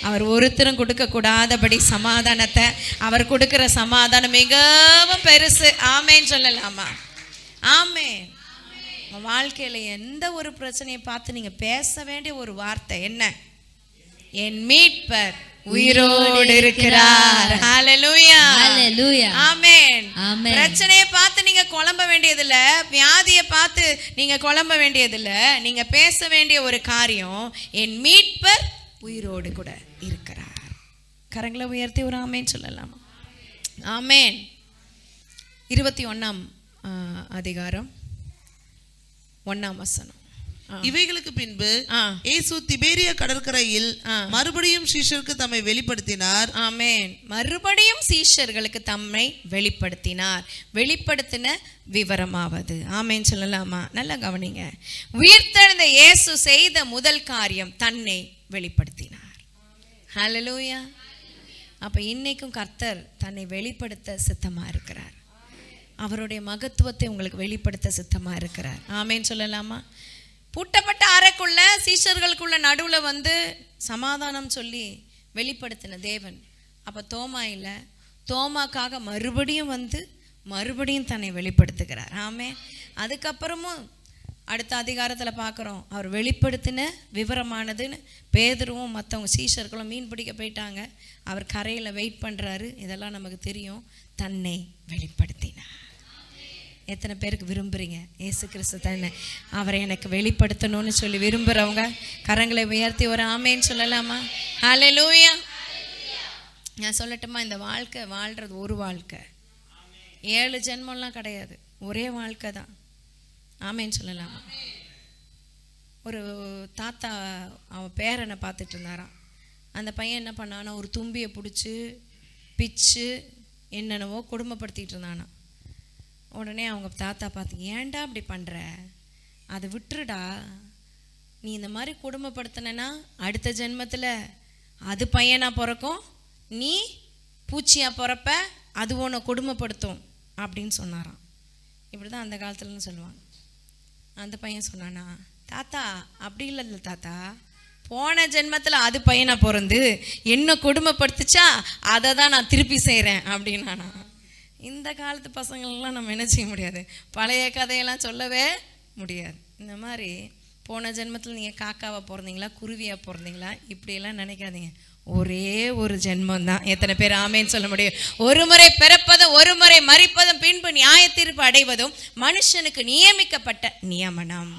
அவர் ஒருத்தரும் கொடுக்க கூடாதபடி சமாதானத்தை அவர் கொடுக்கிற சமாதானம் மிகவும் பெருசு. ஆமேன்னு சொல்லலாமா? ஆமேன். வாழ்க்கையில எந்த ஒரு பிரச்சனையை பார்த்து நீங்க பேச வேண்டிய ஒரு வார்த்தை என்ன? என் மீட்பர் உயிரோடு இருக்கிறார். ஹல்லேலூயா, ஹல்லேலூயா, ஆமென். பிரச்சனையை பார்த்து நீங்க குழம்ப வேண்டியதில்ல, வியாதியை பார்த்து நீங்க குழம்ப வேண்டியதில்ல. நீங்க பேச வேண்டிய ஒரு காரியம், என் மீட்பர் உயிரோடு கூட இருக்கிறார். கரங்களை உயர்த்தி ஒரு ஆமேன் சொல்லலாமா? ஆமேன். 21ஆம் அதிகாரம் 1ஆம் வசனம். இவைகளுக்கு பின்பு இயேசு திபேரியா கடற்கரையில் மறுபடியும் சீஷருக்கு தம்மை வெளிப்படுத்தினார். ஆமென். மறுபடியும் சீஷர்களுக்கு தம்மை வெளிப்படுத்தினார். வெளிப்படுத்தின விவரமாவது. ஆமென் சொல்லலாமா? நல்லா கவனிங்க. உயிர்த்தெழுந்த இயேசு செய்த முதல் காரியம் தன்னை வெளிப்படுத்தினார். ஹல்லேலூயா. அப்ப இன்னைக்கும் கர்த்தர் தன்னை வெளிப்படுத்த சித்தமா இருக்கிறார். அவருடைய மகத்துவத்தை உங்களுக்கு வெளிப்படுத்த சித்தமா இருக்கிறார். ஆமென் சொல்லலாமா? பூட்டப்பட்ட அறைக்குள்ள சீஷர்களுக்குள்ள நடுவுல வந்து சமாதானம் சொல்லி வெளிப்படுத்தின தேவன் அப்ப தோமா இல்ல, தோமாக்காக மறுபடியும் வந்து மறுபடியும் தன்னை வெளிப்படுத்துகிறார். ஆமென். அதுக்கப்புறமும் அடுத்த அதிகாரத்தில் பார்க்குறோம், அவர் வெளிப்படுத்தின விவரமானதுன்னு. பேதுருவும் மற்றவங்க சீஷர்களும் மீன் பிடிக்க போயிட்டாங்க. அவர் கரையில் வெயிட் பண்ணுறாரு. இதெல்லாம் நமக்கு தெரியும். தன்னை வெளிப்படுத்தினார். எத்தனை பேருக்கு விரும்புகிறீங்க இயேசு கிறிஸ்து தன்னை அவரை எனக்கு வெளிப்படுத்தணும்னு சொல்லி விரும்புகிறவங்க கரங்களை உயர்த்தி ஒரு ஆமேன்னு சொல்லலாமா? ஹல்லேலூயா. நான் சொல்லட்டுமா, இந்த வாழ்க்கை வாழ்கிறது ஒரு வாழ்க்கை, 7 ஜென்மம்லாம் கிடையாது, ஒரே வாழ்க்கை தான். ஆமேன்னு சொல்லலாமா? ஒரு தாத்தா அவன் பேரனை பார்த்துட்டு இருந்தாராம். அந்த பையன் என்ன பண்ணானா, ஒரு தும்பியை பிடிச்சி பிச்சு என்னென்னவோ கொடுமைப்படுத்திட்டு இருந்தானா. உடனே அவங்க தாத்தா பார்த்து, ஏன்டா அப்படி பண்ணுற, அதை விட்டுருடா, நீ இந்த மாதிரி கொடுமைப்படுத்தினா அடுத்த ஜென்மத்தில் அது பையனாக பிறக்கும், நீ பூச்சியாக பிறப்ப, அது உன்னை கொடுமைப்படுத்தும் அப்படின்னு சொன்னாராம். இப்படி தான் அந்த காலத்துலன்னு சொல்லுவாங்க. அந்த பையன் சொன்னானா, தாத்தா அப்படி இல்லை தாத்தா, போன ஜென்மத்தில் அது பையனா பிறந்து என்ன கொடுமைப்படுத்துச்சா, அதை தான் நான் திருப்பி செய்கிறேன் அப்படின்னானா. இந்த காலத்து பசங்களெலாம் நம்ம என்ன செய்ய முடியாது, பழைய கதையெல்லாம் சொல்லவே முடியாது. இந்த மாதிரி போன ஜென்மத்தில் நீங்கள் காக்காவாக பிறந்தீங்களா, குருவியாக பிறந்தீங்களா, இப்படியெல்லாம் நினைக்காதீங்க. ஒரே ஒரு ஜென்மம் தான். எத்தனை பேர் ஆமேன்னு சொல்ல முடியும்? ஒரு முறை பிறப்பதும் ஒரு முறை மரிப்பதும் பின்பு நியாய தீர்ப்பு அடைவதும் மனுஷனுக்கு நியமிக்கப்பட்ட நியமனம்.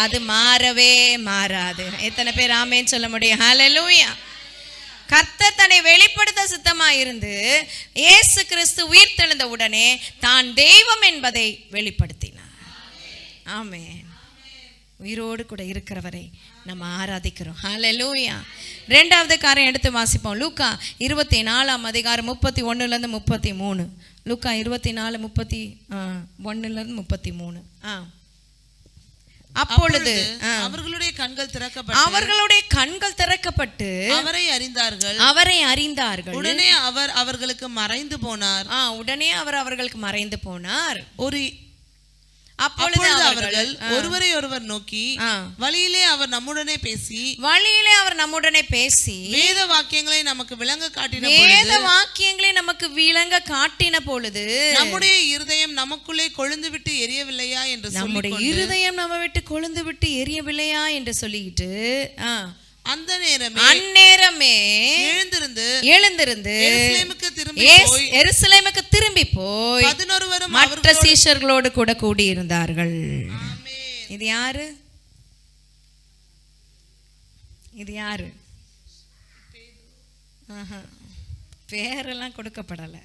அது மாறவே மாறாது. எத்தனை பேர் ஆமேன்னு சொல்ல முடியும்? ஹல்லேலூயா. கர்த்தர் தன்னை வெளிப்படுத்த சித்தமா இருந்து இயேசு கிறிஸ்து உயிர்த்தெழுந்த உடனே தான் தெய்வம் என்பதை வெளிப்படுத்தினார். ஆமென். உயிரோடு கூட இருக்கிறவரை நம்ம ஆராதிக்கிறோம். ஹல்லேலூயா. 2வது காரியம் எடுத்து வாசிப்போம். லூக்கா 24ஆம் அதிகாரம் 31லேருந்து 33. லூக்கா 24:31லேருந்து 33. அப்பொழுது அவர்களுடைய கண்கள் திறக்கப்பட்டு அவரை அறிந்தார்கள். உடனே அவர் அவர்களுக்கு மறைந்து போனார். அப்பொழுது அவர்கள் ஒருவரை ஒருவர் நோக்கி, வழியிலே அவர் நம்முடனே பேசி வேத வாக்கியங்களை நமக்கு விளங்க காட்டின பொழுது நம்முடைய இருதயம் நமக்குள்ளே கொழுந்து விட்டு எரியவில்லையா என்று சொல்லிட்டு அந்த நேரமே எழுந்திருந்து எருசலேமுக்கு திரும்பி போய் 11 மற்ற சீஷர்களோடு கூட கூடியிருந்தார்கள். இது யாரு? இது யாரு? பேரெல்லாம் கொடுக்கப்படலை.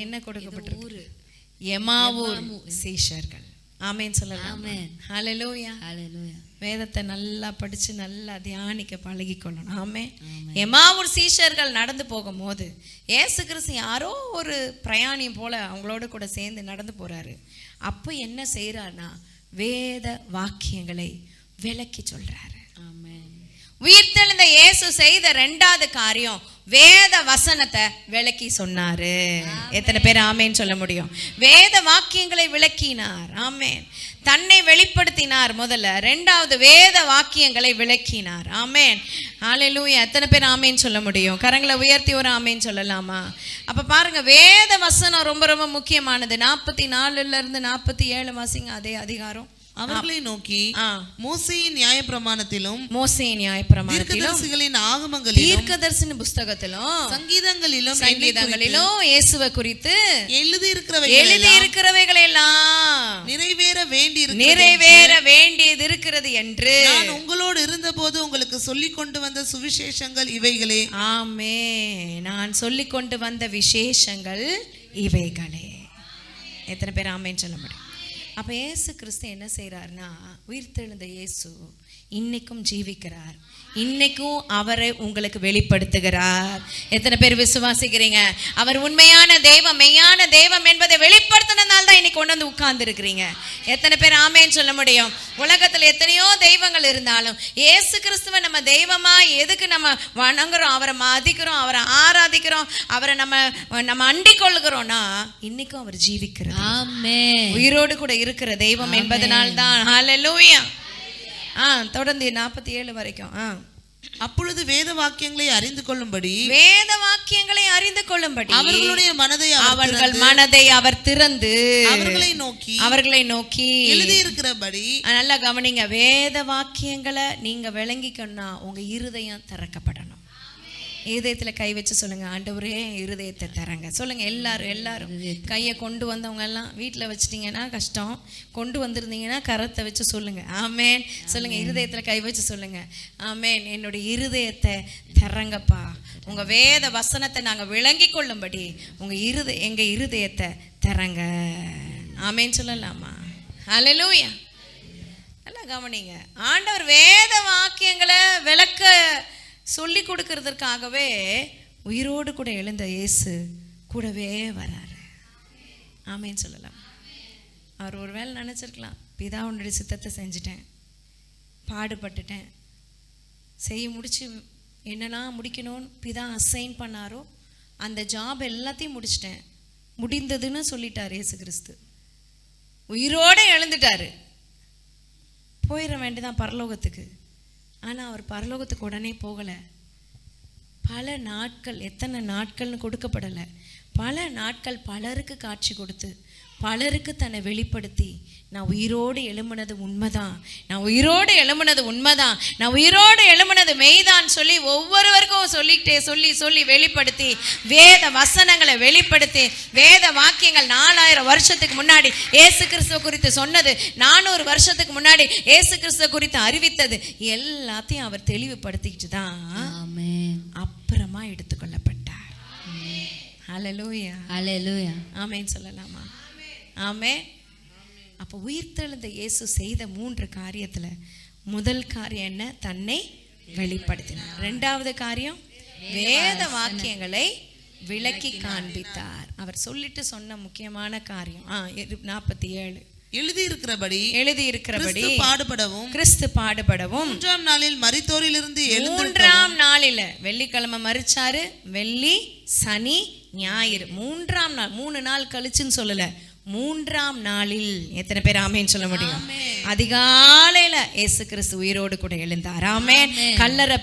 என்ன கொடுக்கப்பட்டிருக்கு? எமாவூர் சீஷர்கள். ஆமென் சொல்லலாம். ஹல்லேலூயா. வேதத்தை நல்லா படிச்சு நல்லா தியானிக்க பழகிக்கொள்ளணும். ஆமென். எமாவூர் சீஷர்கள் நடந்து போகும்போது இயேசு கிறிஸ்து யாரோ ஒரு பிரயாணியம் போல அவங்களோட கூட சேர்ந்து நடந்து போறாரு. அப்போ என்ன செய்யறாருன்னா வேத வாக்கியங்களை விளக்கி சொல்றாரு. உயிர்த்தெழுந்த இயேசு செய்த 2வது காரியம் வேத வசனத்தை விளக்கி சொன்னாரு. எத்தனை பேர் ஆமேன் சொல்ல முடியும்? வேத வாக்கியங்களை விளக்கினார். ஆமேன். தன்னை வெளிப்படுத்தினார் முதல்ல, 2வது வேத வாக்கியங்களை விளக்கினார். ஆமேன். ஹல்லேலூயா. எத்தனை பேர் ஆமேன் சொல்ல முடியும்? கரங்களை உயர்த்தி ஒரு ஆமேன் சொல்லலாமா? அப்ப பாருங்க, வேத வசனம் ரொம்ப ரொம்ப முக்கியமானது. 44 47 வாசிங்க அதே அதிகாரம். அவர்களை நோக்கி மோசேயின் நியாயப்பிரமாணத்திலும் தீர்க்கதரிசிகளின் ஆகமங்களிலும் தீர்க்கதரிசன புத்தகத்திலும் சங்கீதங்களிலும் இயேசுவை குறித்து எழுதி இருக்கிறவைகளை எல்லாம் நிறைவேற வேண்டியது இருக்கிறது என்று நான் உங்களோடு இருந்தபோது உங்களுக்கு சொல்லிக் கொண்டு வந்த சுவிசேஷங்கள் இவைகளே. ஆமென். நான் சொல்லிக் கொண்டு வந்த விசேஷங்கள் இவைகளே. எத்தனை பேர் ஆமென் சொல்ல முடியும்? அப்போ இயேசு கிறிஸ்து என்ன செய்கிறார்னா, உயிர்த்தெழுந்த இயேசு இன்னைக்கும் ஜீவிக்கிறார். இன்னைக்கும் அவரை உங்களுக்கு வெளிப்படுத்துகிறார். எத்தனை பேர் விசுவாசிக்கிறீங்க? அவர் உண்மையான தெய்வம், மெய்யான தெய்வம் என்பதை வெளிப்படுத்தினதால் தான் இன்னைக்கு கொண்டு வந்து உட்கார்ந்து இருக்கிறீங்க. எத்தனை பேர் ஆமேன்னு சொல்ல முடியும்? உலகத்தில் எத்தனையோ தெய்வங்கள் இருந்தாலும் இயேசு கிறிஸ்துவை நம்ம தெய்வமா எதுக்கு நம்ம வணங்குறோம், அவரை மதிக்கிறோம், அவரை ஆராதிக்கிறோம், அவரை நம்ம அண்டிக் கொள்கிறோம்னா இன்னைக்கும் அவர் ஜீவிக்கிறார். ஆமென். உயிரோடு கூட இருக்கிற தெய்வம் என்பதனால்தான். ஹல்லேலூயா. தொடர்ந்து 47 வரைக்கும். அப்பொழுது வேத வாக்கியங்களை அறிந்து கொள்ளும்படி அவர்களுடைய மனதை அவர் திறந்து அவர்களை நோக்கி எழுதியிருக்கிறபடி. நல்லா கவனிங்க, வேத வாக்கியங்களை நீங்க விளங்கிக்கணும்னா உங்க இருதயம் திறக்கப்படணும். இருதயத்துல கை வச்சு சொல்லுங்க, ஆண்டவரே இருதயத்தை தரங்க. சொல்லுங்க எல்லாரும் கையை கொண்டு வந்தவங்க எல்லாம் வீட்டில் வச்சுட்டீங்கன்னா கஷ்டம், கொண்டு வந்திருந்தீங்கன்னா கரத்தை வச்சு சொல்லுங்க. ஆமேன் சொல்லுங்க. இருதயத்துல கை வச்சு சொல்லுங்க, ஆமேன் என்னுடைய இருதயத்தை தரங்கப்பா. உங்க வேத வசனத்தை நாங்க விளங்கி கொள்ளும்படி எங்க இருதயத்தை தரங்க. ஆமேன் சொல்லலாமா? ஹல்லேலூயா. நல்லா கவனிங்க, ஆண்டவர் வேத வாக்கியங்களை விளக்க சொல்லி கொடுக்கறதுக்காகவே உயிரோடு கூட எழுந்த இயேசு கூடவே வராரு. ஆமேன்னு சொல்லலாம். அவர் ஒரு வேளை நினச்சிருக்கலாம், பிதாவுடைய சித்தத்தை செஞ்சுட்டேன், பாடுபட்டுட்டேன், செய்ய முடிச்சு என்னெல்லாம் முடிக்கணும்னு பிதா அசைன் பண்ணாரோ அந்த ஜாப் எல்லாத்தையும் முடிச்சிட்டேன், முடிந்ததுன்னு சொல்லிட்டார் இயேசு கிறிஸ்து. உயிரோடு எழுந்துட்டாரு. போயிட வேண்டியதான் பரலோகத்துக்கு. ஆனால் அவர் பரலோகத்துக்கு உடனே போகலை. பல நாட்கள், எத்தனை நாட்கள்னு கொடுக்கப்படலை, பல நாட்கள் பலருக்கு காட்சி கொடுத்து பலருக்கு தன்னை வெளிப்படுத்தி நான் உயிரோடு எழும்பினது உண்மைதான், நான் உயிரோடு எழும்பினது மெய்தான் சொல்லி ஒவ்வொருவருக்கும் சொல்லி வெளிப்படுத்தி வேத வசனங்களை வெளிப்படுத்தி வேத வாக்கியங்கள் 4000 வருஷத்துக்கு முன்னாடி இயேசு கிறிஸ்துவ குறித்து சொன்னது, 400 வருஷத்துக்கு முன்னாடி இயேசு கிறிஸ்துவ குறித்து அறிவித்தது எல்லாத்தையும் அவர் தெளிவுபடுத்திக்கிட்டு தான் அப்புறமா எடுத்துக்கொள்ளப்பட்டார். ஹல்லேலூயா. ஹல்லேலூயா. ஆமென் சொல்லலாமா? ஆமென். அப்போ உயிர்த்தெழுந்த இயேசு செய்த 3 காரியத்துல முதல் காரியம் என்ன? தன்னை வெளிப்படுத்தினார். 2வது காரியம் வேத வாக்கியங்களை விளக்கி காண்பித்தார். அவர் சொல்லிட்டு சொன்ன முக்கியமான காரியம் 47 எழுதியிருக்கிறபடி கிறிஸ்து பாடுபடவும் 3ஆம் நாளில் மரித்தோரிலிருந்து 3ஆம் நாளில் வெள்ளிக்கிழமை மரிச்சாரு, வெள்ளி சனி ஞாயிறு 3ஆம் நாள், 3 நாள் கழிச்சுன்னு சொல்லல, 3ஆம் நாளில். எத்தனை பேர் ஆமேன்னு சொல்ல முடியும்? அதிகாலையில இயேசு கிறிஸ்து உயிரோடு கூட எழுந்தார். ஆமேன்.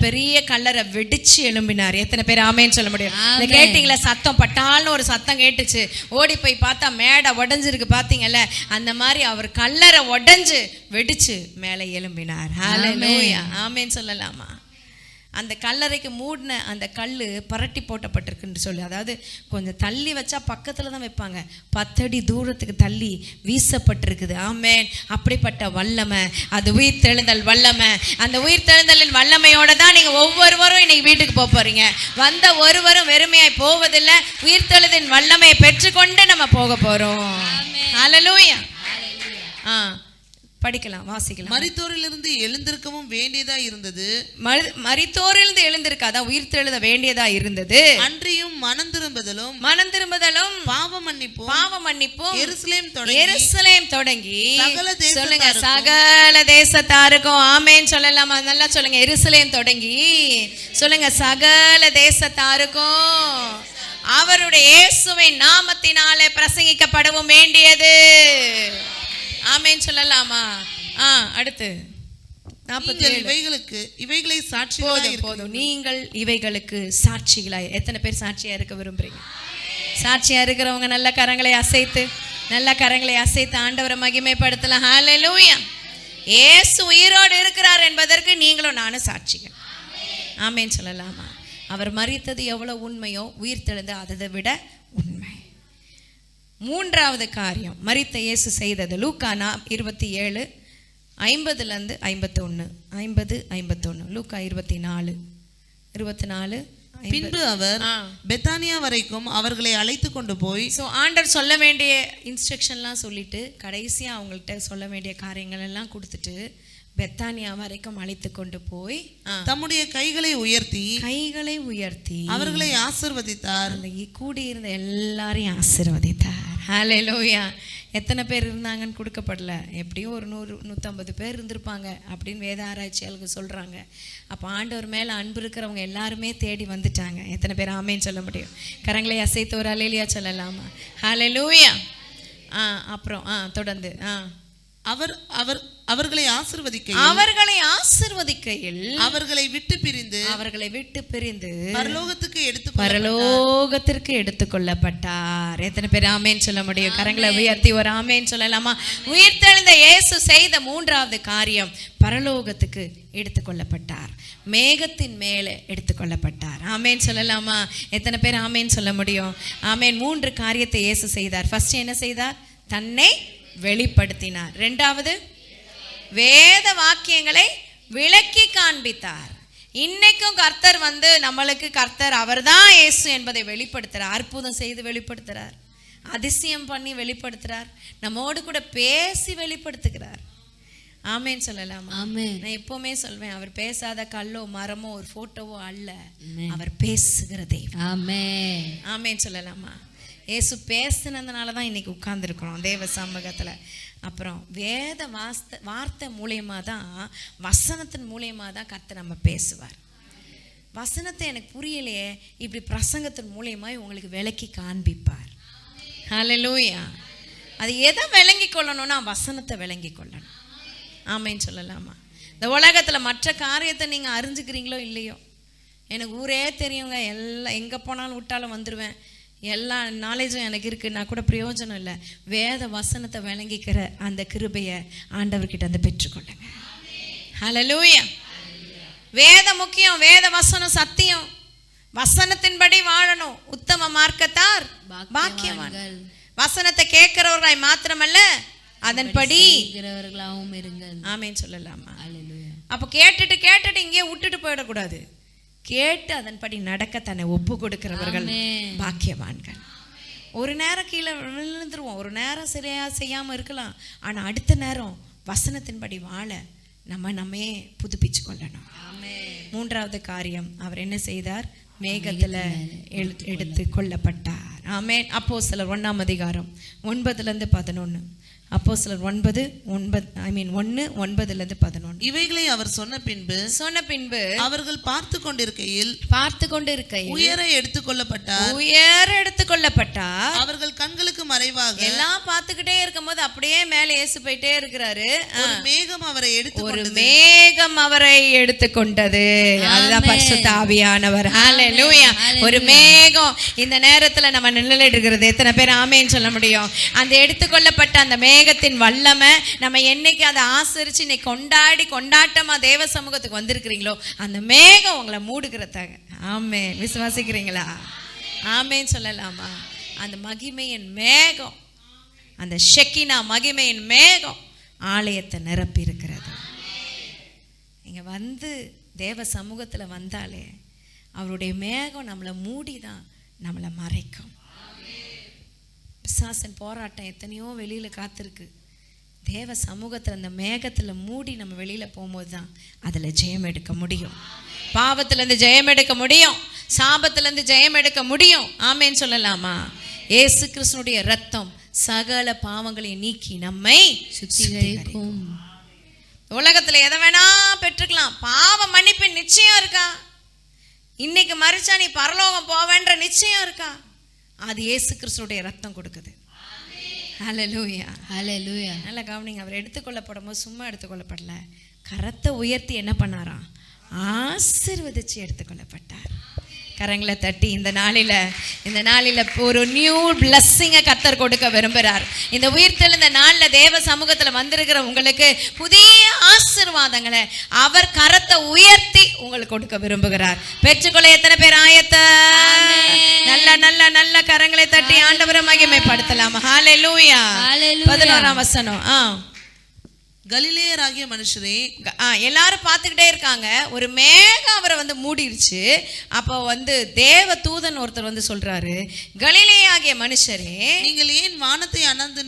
பெரிய கல்லறை வெடிச்சு எழும்பினார். எத்தனை பேர் ஆமேன்னு சொல்ல முடியும்? கேட்டீங்களா? சத்தம் பட்டால்னு ஒரு சத்தம் கேட்டுச்சு. ஓடி போய் பார்த்தா மேடை உடஞ்சிருக்கு, பாத்தீங்கல்ல? அந்த மாதிரி அவர் கல்லறை உடைஞ்சு வெடிச்சு மேலே எழும்பினார். ஹல்லேலூயா. ஆமேன்னு சொல்லலாமா? அந்த கல்லறைக்கு மூடின அந்த கல் பரட்டி போட்டப்பட்டிருக்குன்னு சொல்லி, அதாவது கொஞ்சம் தள்ளி வச்சா பக்கத்தில் தான் வைப்பாங்க, 10 அடி தூரத்துக்கு தள்ளி வீசப்பட்டிருக்குது. ஆமென். அப்படிப்பட்ட வல்லமை, அது உயிர் தெழுந்தல் வல்லமை. அந்த உயிர் தெழுந்தலின் வல்லமையோட தான் நீங்கள் ஒவ்வொருவரும் இன்னைக்கு வீட்டுக்கு போக போறீங்க. வந்த ஒருவரும் வெறுமையாய் போவதில்லை, உயிர் தெழுதின் வல்லமையை பெற்றுக்கொண்டு நம்ம போக போறோம். ஹல்லேலூயா. படிக்கலாம், வாசிக்கலாம். மரித்தோரிலிருந்து எழுந்திருக்கவும் வேண்டியதா இருந்தது. மரித்தோரிலிருந்து எழுந்திருக்க, அதான் உயிர் தெழுத வேண்டியதா இருந்தது. அன்றியும் மனம் திரும்புதலும் பாவ மன்னிப்பும் எருசலேம் தொடங்கி சொல்லுங்க சகல தேசத்தாருக்கும். ஆமென் சொல்லலாமா? நல்லா சொல்லுங்க. எருசலேம் தொடங்கி சொல்லுங்க சகல தேசத்தாருக்கும் அவருடைய இயேசுவின் நாமத்தினாலே பிரசங்கிக்கப்படவும் வேண்டியது. ஆமென் சொல்லலாமா? அடுத்து 47. இவைகளை சாட்சிகளாய் போதும். நீங்கள் இவைகளுக்கு சாட்சிகளாய். எத்தனை பேர் சாட்சியா இருக்க விரும்புறீங்க? சாட்சியா இருக்கிறவங்க நல்ல கரங்களை அசைத்து ஆண்டவரை மகிமைப்படுத்தலாம். ஹல்லேலூயா. இயேசு உயிரோடு இருக்கிறார் என்பதற்கு நீங்களும் நானும் சாட்சிகள். ஆமென் சொல்லலாமா? அவர் மரித்தது எவ்வளவு உண்மையோ உயிர் தெழுந்து அதை விட உண்மை. மூன்றாவது காரியம் மரித்த இயேசு செய்தது. லூக்கா 27 50 51. லூக்கா 24. பின்பு அவர் பெத்தானியா வரைக்கும் அவர்களை அழைத்து கொண்டு போய், ஆண்டவர் சொல்ல வேண்டிய இன்ஸ்ட்ரக்ஷன்லாம் சொல்லிட்டு கடைசியா அவங்கள்ட்ட சொல்ல வேண்டிய காரியங்கள் எல்லாம் கொடுத்துட்டு பெத்தானியா வரைக்கும் அழைத்து கொண்டு போய் தம்முடைய கைகளை உயர்த்தி அவர்களை ஆசீர்வதித்தார். கூடியிருந்த எல்லாரையும் ஆசீர்வதித்தார். ஹல்லேலூயா. எத்தனை பேர் இருந்தாங்கன்னு கொடுக்கப்படல, எப்படியும் ஒரு 100-150 பேர் இருந்திருப்பாங்க அப்படின்னு வேத ஆராய்ச்சியாளர்கள் சொல்றாங்க. அப்போ ஆண்டவர் மேல அன்பு இருக்கிறவங்க எல்லாருமே தேடி வந்துட்டாங்க. எத்தனை பேர் ஆமேன்னு சொல்ல முடியும்? கரங்களை அசைத்து ஒரு அல்லேலூயா சொல்லலாமா? ஹல்லேலூயா. அப்புறம் தொடர்ந்து அவர்களை ஆசீர்வதிக்கையில் அவர்களை விட்டு பிரிந்து பரலோகத்திற்கு எடுத்துக்கொள்ளப்பட்டார். எத்தனை பேர் ஆமேன் சொல்ல முடியும்? கரங்களை உயர்த்தி ஒரு ஆமேன் சொல்லலாமா? உயிர்த்தெழுந்த இயேசு செய்த மூன்றாவது காரியம், பரலோகத்துக்கு எடுத்துக்கொள்ளப்பட்டார். மேகத்தின் மேலே எடுத்துக்கொள்ளப்பட்டார். ஆமேன் சொல்லலாமா? எத்தனை பேர் ஆமேன் சொல்ல முடியும்? ஆமேன். 3 காரியத்தை இயேசு செய்தார். ஃபர்ஸ்ட் என்ன செய்தார்? தன்னை வெளிப்படுத்தினார். 2வது வேத வாக்கியங்களை விளக்கி காண்பித்தார். இன்னைக்கும் கர்த்தர் நம்மளுக்கு கர்த்தர் அவர்தான் இயேசு என்பதை வெளிப்படுத்துறார். அற்புதம் செய்து வெளிப்படுத்துறார், அதிசயம் பண்ணி வெளிப்படுத்துறார், நம்மோடு கூட பேசி வெளிப்படுத்துகிறார். ஆமேன் சொல்லலாமா? நான் எப்பவுமே சொல்வேன், அவர் பேசாத கல்லோ மரமோ ஒரு போட்டோவோ அல்ல, அவர் பேசுகிற தெய்வம். ஆமேன் சொல்லலாமா? இயேசு பேசுனதுனால தான் இன்னைக்கு உட்கார்ந்துருக்கிறோம் தேவ சமூகத்தில். அப்புறம் வேத வார்த்தை மூலயமா தான், வசனத்தின் மூலயமா தான் கர்த்தர் நம்ம பேசுவார். வசனத்தை எனக்கு புரியலையே, இப்படி பிரசங்கத்தின் மூலயமா உங்களுக்கு விளக்கி காண்பிப்பார். ஹல்லேலூயா. அது எதை விளங்கி கொள்ளணும்னா வசனத்தை விளங்கி கொள்ளணும். ஆமேன்னு சொல்லலாமா? இந்த உலகத்தில் மற்ற காரியத்தை நீங்கள் அறிஞ்சுக்கிறீங்களோ இல்லையோ, எனக்கு ஊரே தெரியுங்க, எல்லாம் எங்கே போனாலும் விட்டாலும் வந்துடுவேன், எல்லா நாலேஜும் எனக்கு இருக்குன்னா கூட பிரயோஜனம் இல்லை. வேத வசனத்தை விளங்கிக்கிற அந்த கிருபையை ஆண்டவர்கிட்ட பெற்றுக்கொள்ளுங்க. ஹல்லேலூயா. வேதம் முக்கியம், வேத வசனம் சத்தியம். வசனத்தின்படி வாழணும். உத்தம மார்க்கத்தார் பாக்கியவான்கள். வசனத்தை கேட்கிறவர்களாய் மாத்திரமல்ல அதன்படி இருங்கள். ஆமேன் சொல்லலாமா? அப்போ கேட்டுட்டு இங்கே விட்டுட்டு போயிடக்கூடாது. கேட்டு அதன்படி நடக்க தன்னை ஒப்பு கொடுக்கிறவர்கள் பாக்கியவான்கள். ஒரு நேரம் கீழே விழுந்துருவோம், ஒரு நேரம் சரியா செய்யாம இருக்கலாம், ஆனா அடுத்த நேரம் வசனத்தின்படி வாழ நம்மே புதுப்பிச்சு கொள்ளணும். மூன்றாவது காரியம், அவர் என்ன செய்தார்? மேகத்துல எடுத்து கொள்ளப்பட்டார். ஆமென். அப்போஸ்தலர் 1ஆம் அதிகாரம் 9-11. அப்போஸ்தலர் 1:9-11. இவைகளை அவர் சொன்ன பின்பு அவர்கள் பார்த்து கொண்டிருக்கையில் உயர எடுத்துக்கொள்ளப்பட்டார். அவர்கள் கண்களுக்கு மறைவாக எல்லாம் பார்த்துக்கிட்டே இருக்கும்போது அப்படியே மேலே இயேசு போயிட்டே இருக்கிறாரு. ஒரு மேகம் அவரை எடுத்துக்கொண்டது. அதுதான் பரிசுத்த ஆவியானவர். ஹல்லேலூயா. ஒரு மேகம் இந்த நேரத்துல நம்ம நிழலிடுகிறது. எத்தனை பேர் ஆமேன்னு சொல்ல முடியும்? அந்த எடுத்துக்கொள்ளப்பட்ட அந்த மேகத்தின் வல்லமை நம்ம என்னைக்கு அதை ஆசரிச்சு இன்னைக்கு கொண்டாட்டமா தேவ சமூகத்துக்கு வந்திருக்கிறீங்களோ அந்த மேகம் உங்களை மூடுகிறதாங்க. ஆமென். விசுவாசிக்கிறீங்களா? ஆமென் சொல்லலாமா? அந்த மகிமையின் மேகம், அந்த ஷெக்கினா மகிமையின் மேகம் ஆலயத்தை நிரப்பி இருக்கிறது. இங்க வந்து தேவ சமூகத்துல வந்தாலே அவருடைய மேகம் நம்மளை மூடிதான் நம்மளை மறைக்கும். பிசாசன் போராட்டம் எத்தனையோ வெளியில காத்திருக்கு. தேவ சமூகத்துல அந்த மேகத்துல மூடி நம்ம வெளியில போகும்போது தான் அதுல ஜெயம் எடுக்க முடியும். பாவத்துல இருந்து ஜெயம் எடுக்க முடியும், சாபத்துல இருந்து ஜெயம் எடுக்க முடியும். ஆமென் சொல்லலாமா? இயேசு கிறிஸ்துனுடைய ரத்தம் சகல பாவங்களையும் நீக்கி நம்மை சுத்திகரிக்கும். உலகத்துல எதை வேணா பெற்றுக்கலாம், பாவ மன்னிப்பு நிச்சயம் இருக்கா? இன்னைக்கு மறிச்சா நீ பரலோகம் போவேன்ற நிச்சயம் இருக்கா? அது இயேசு கிறிஸ்துடைய ரத்தம் கொடுக்குது. ஹல்லேலூயா, ஹல்லேலூயா. நல்ல கவனிங்க. அவர் எடுத்துக்கொள்ளப்படும் போது சும்மா எடுத்துக்கொள்ளப்படல, கரத்தை உயர்த்தி என்ன பண்ணாராம்? ஆசீர்வதிச்சு எடுத்துக்கொள்ளப்பட்டார். கரங்களை தட்டி இந்த நாளில ஒரு நியூ பிளஸ்ஸிங்கை கர்த்தர் கொடுக்க விரும்புகிறார். இந்த உயிர்த்தெழுந்த நாளில் தேவ சமூகத்தில் வந்திருக்கிற உங்களுக்கு புதிய ஆசீர்வாதங்களை அவர் கரத்தை உயர்த்தி உங்களுக்கு கொடுக்க விரும்புகிறார். பெற்றுக்கொள்ள எத்தனை பேர் ஆயத்த? நல்ல நல்ல நல்ல கரங்களை தட்டி ஆண்டவரை மகிமைப்படுத்தலாம். ஹல்லேலூயா. 11ஆம் வசனம். கலிலேயராகிய மனுஷரே, எல்லாரும் பார்த்துக்கிட்டே இருக்காங்க. ஒரு மேகம் அவரை வந்து மூடிடுச்சு. அப்போ வந்து தேவ தூதன் ஒருத்தர் வந்து சொல்றாரு, கலிலேயாகிய மனுஷரே, நீங்கள் ஏன் வானத்தை அண்ணாந்து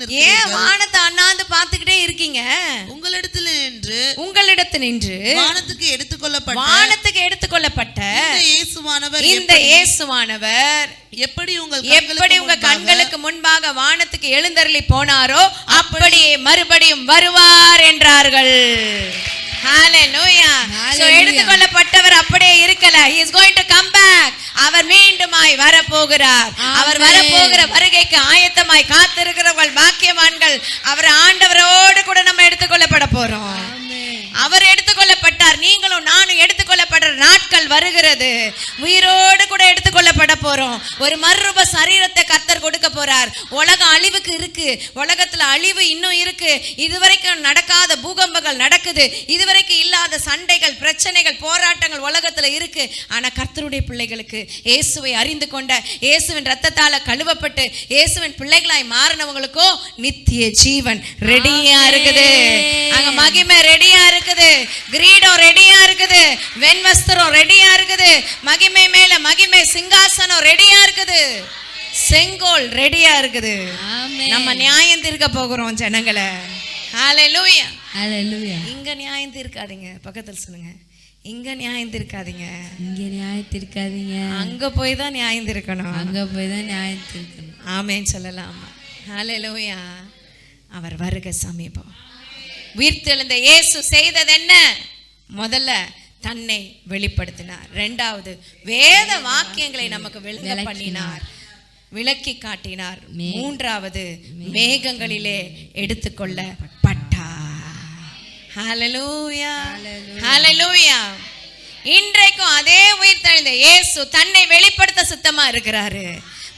வானத்தை அண்ணாந்து பார்த்துக்கிட்டே இருக்கீங்க? உங்களிடத்தில் நின்று வானத்துக்கு எடுத்துக்கொள்ளப்பட்ட இந்த இயேசுவானவர் எப்படி உங்க கண்களுக்கு முன்பாக வானத்துக்கு எழுந்தருளி போனாரோ அப்படியே மறுபடியும் வருவார் என்றார்கள். ஹல்லேலூயா. சோ எடுத்துக்கொள்ளப்பட்டவர் அப்படியே இருக்கல. he is going to come back. அவர் மீண்டுமாய் வரப்போகிறார். அவர் வரப்போகிற வருகைக்கு ஆயத்தமாய் காத்திருக்கிறவர்கள் பாக்கியவான்கள். அவர் ஆண்டவரோடு கூட நம்ம எடுத்துக்கொள்ளப்பட போறோம். அவர் எடுத்துக்கொள்ளப்பட்டார். நீங்களும் நானும் எடுத்துக்கொள்ளப்படுற நாட்கள் வருகிறது. உயிரோடு கூட எடுத்துக்கொள்ளப்பட போறோம். ஒரு மறுரூப சரீரத்தை கர்த்தர் கொடுக்க போறார். உலகம் அழிவுக்கு இருக்கு. உலகத்துல அழிவு இன்னும் இருக்கு. இதுவரைக்கும் நடக்காத பூகம்பங்கள் நடக்குது. இதுவரைக்கும் இல்லாத சண்டைகள், பிரச்சனைகள், போராட்டங்கள் உலகத்துல இருக்கு. ஆனா கர்த்தருடைய பிள்ளைகளுக்கு, இயேசுவை அறிந்து கொண்ட, இயேசுவின் ரத்தத்தால கழுவப்பட்டு இயேசுவின் பிள்ளைகளாய் மாறினவங்களுக்கோ நித்திய ஜீவன் ரெடியா இருக்குது. அங்க மகிமை ரெடியா இருக்குது. கிரீடம் ரெடியா இருக்குது. வெண்வஸ்திரம் ரெடியா இருக்குது. மகிமை மேல மகிமை சிங்காசனம் ரெடியா இருக்குது. செங்கோல் ரெடியா இருக்குது. நம்ம நியாயம் தீர்க்க போகிறோம் ஜனங்களை. ஹல்லேலூயா, ஹல்லேலூயா. இங்க நியாயம் தீர்க்காதீங்க. பக்கத்துல சொல்லுங்க, இங்க நியாயம் தீர்க்காதீங்க. இங்க நியாயம் தீர்க்காதீங்க. அங்க போய் தான் நியாயம் தீர்க்கணும். அங்க போய் தான் நியாயம் தீர்க்கணும். ஆமென் சொல்லலாமா? ஹல்லேலூயா. அவர் வருகை சமீபம். உயிர்த்தெழுந்த இயேசு செய்தது என்ன? முதல்ல தன்னை வெளிப்படுத்தினார். இரண்டாவது வேத வாக்கியங்களை நமக்கு விளங்க பண்ணினார், விளக்கி காட்டினார். மூன்றாவது மேகங்களிலே எடுத்துக்கொள்ளப்பட்டார். ஹல்லேலூயா, ஹல்லேலூயா. இன்றைக்கும் அதே உயிர்த்தெழுந்த இயேசு தன்னை வெளிப்படுத்த சித்தமா இருக்கிறாரு.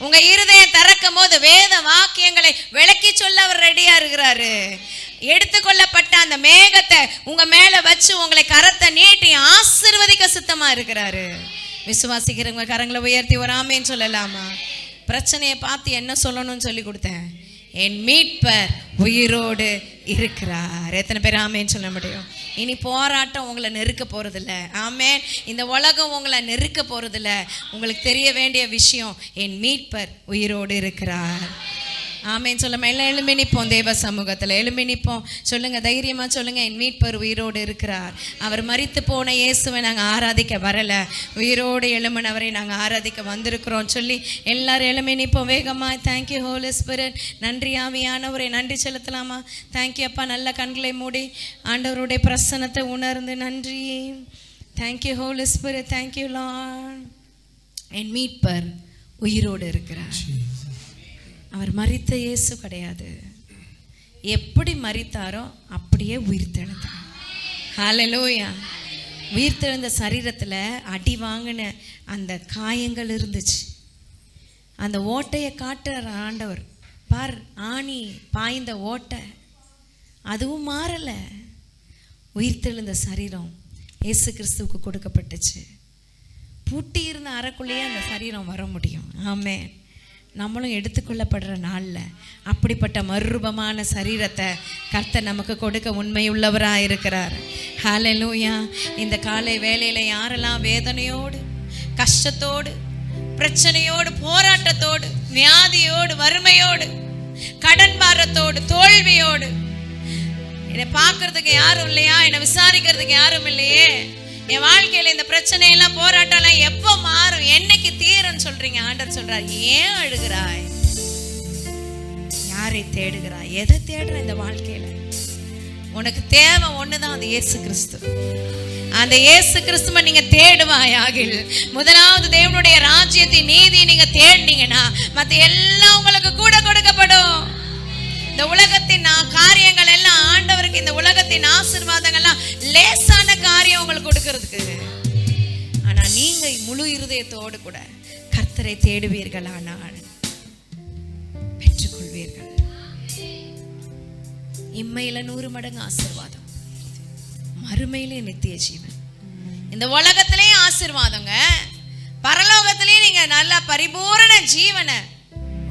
உங்க இருதயம் திறக்கும் போது வேத வாக்கியங்களை விளக்கி சொல்ல அவர் ரெடியா இருக்கிறாரு. எடுத்துக்கொள்ளப்பட்ட அந்த மேகத்தை உங்க மேல வச்சு உங்களை கரத்தை நீட்டி ஆசீர்வதிக்க சித்தமா இருக்கிறாரு. விசுவாசிக்கிறவங்க கரங்களை உயர்த்தி ஒரு ஆமென் சொல்லலாமா? பிரச்சனையை பார்த்து என்ன சொல்லணும்னு சொல்லி கொடுத்தேன். என் மீட்பர் உயிரோடு இருக்கிறார். எத்தனை பேர் ஆமென் சொல்ல முடியும்? இனி போராட்டம் உங்களை நெருக்க போறதில்ல. ஆமென். இந்த உலகம் உங்களை நெருக்க போறதில்ல. உங்களுக்கு தெரிய வேண்டிய விஷயம், என் மீட்பர் உயிரோடு இருக்கிறார். ஆமென் சொல்லுமா? எல்லாம் எழும்பி நிற்போம். தேவ சமூகத்தில் எழும்பி நிற்போம். சொல்லுங்க, தைரியமா சொல்லுங்க, என் மீட்பர் உயிரோடு இருக்கிறார். அவர் மரித்து போன இயேசுவை நாங்கள் ஆராதிக்க வரல, உயிரோடு எழும்பினவரை நாங்கள் ஆராதிக்க வந்திருக்கிறோம் சொல்லி எல்லாரும் எழும்பி நிற்போம் வேகமா. Thank you holy spirit. நன்றி ஆவியானவரை. நன்றி செலுத்தலாமா? தேங்க்யூ அப்பா. நல்ல கண்களை மூடி ஆண்டவருடைய பிரசன்னத்தை உணர்ந்து நன்றி. Thank you holy spirit. Thank you lord. என் மீட்பர் உயிரோடு இருக்கிறார். அவர் மரித்த இயேசு கிடையாது. எப்படி மரித்தாரோ அப்படியே உயிர்த்தெழுந்தார். ஹல்லேலூயா. உயிர்த்தெழுந்த சரீரத்தில் அடி வாங்கின அந்த காயங்கள் இருந்துச்சு. அந்த ஓட்டையை காட்டுற ஆண்டவர் பார், ஆணி பாய்ந்த ஓட்டை அதுவும் மாறல. உயிர்த்தெழுந்த சரீரம் இயேசு கிறிஸ்துவுக்கு கொடுக்கப்பட்டுச்சு. பூட்டி இருந்த அறைக்குள்ளேயே அந்த சரீரம் வர முடியும். ஆமென். நம்மளும் எடுத்துக்கொள்ளப்படுற நாளில் அப்படிப்பட்ட மறுரூபமான சரீரத்தை கர்த்தர் நமக்கு கொடுக்க உண்மையுள்ளவராக இருக்கிறார். ஹல்லேலூயா. இந்த காலை வேளையில் யாரெல்லாம் வேதனையோடு, கஷ்டத்தோடு, பிரச்சனையோடு, போராட்டத்தோடு, வியாதியோடு, வறுமையோடு, கடன் பாரத்தோடு, தோல்வியோடு, என்னை பார்க்கறதுக்கு யாரும் இல்லையா, என்னை விசாரிக்கிறதுக்கு யாரும் இல்லையே, என் வாழ்க்கையில இந்த பிரச்சனை எல்லாம் போராட்டம் எல்லாம் எப்போ மாறும், என்னைக்கு தீரும்னு சொல்றீங்க. ஆண்டவர் சொல்றார், ஏன் அழுகிறாய்? யாரை தேடுகிறாய்? எதை தேடுற? இந்த வாழ்க்கையில உனக்கு தேவை ஒண்ணுதான், அது இயேசு கிறிஸ்து. அந்த இயேசு கிறிஸ்துவை நீங்க தேடுவாயாகில், முதலாவது தேவனுடைய ராஜ்யத்தின் நீதியை நீங்க தேடினீங்கன்னா மத்த எல்லாம் உங்களுக்கு கூட கொடுக்கப்படும். இந்த உலகத்தின் காரியங்கள் எல்லாம் ஆண்டவருக்கு, இந்த உலகத்தின் ஆசீர்வாதங்கள்லாம் லேசான காரியம் உங்களுக்கு கொடுக்கிறதுக்கு. ஆனா நீங்க முழு இருதயத்தோடு கூட கர்த்தரை தேடுவீர்கள், ஆனால் பெற்றுக்கொள்வீர்கள். இம்மையில 100 மடங்கு ஆசீர்வாதம், மறுமையிலே நித்திய ஜீவன். இந்த உலகத்திலே ஆசீர்வாதங்க, பரலோகத்திலே நீங்க நல்ல பரிபூரண ஜீவனை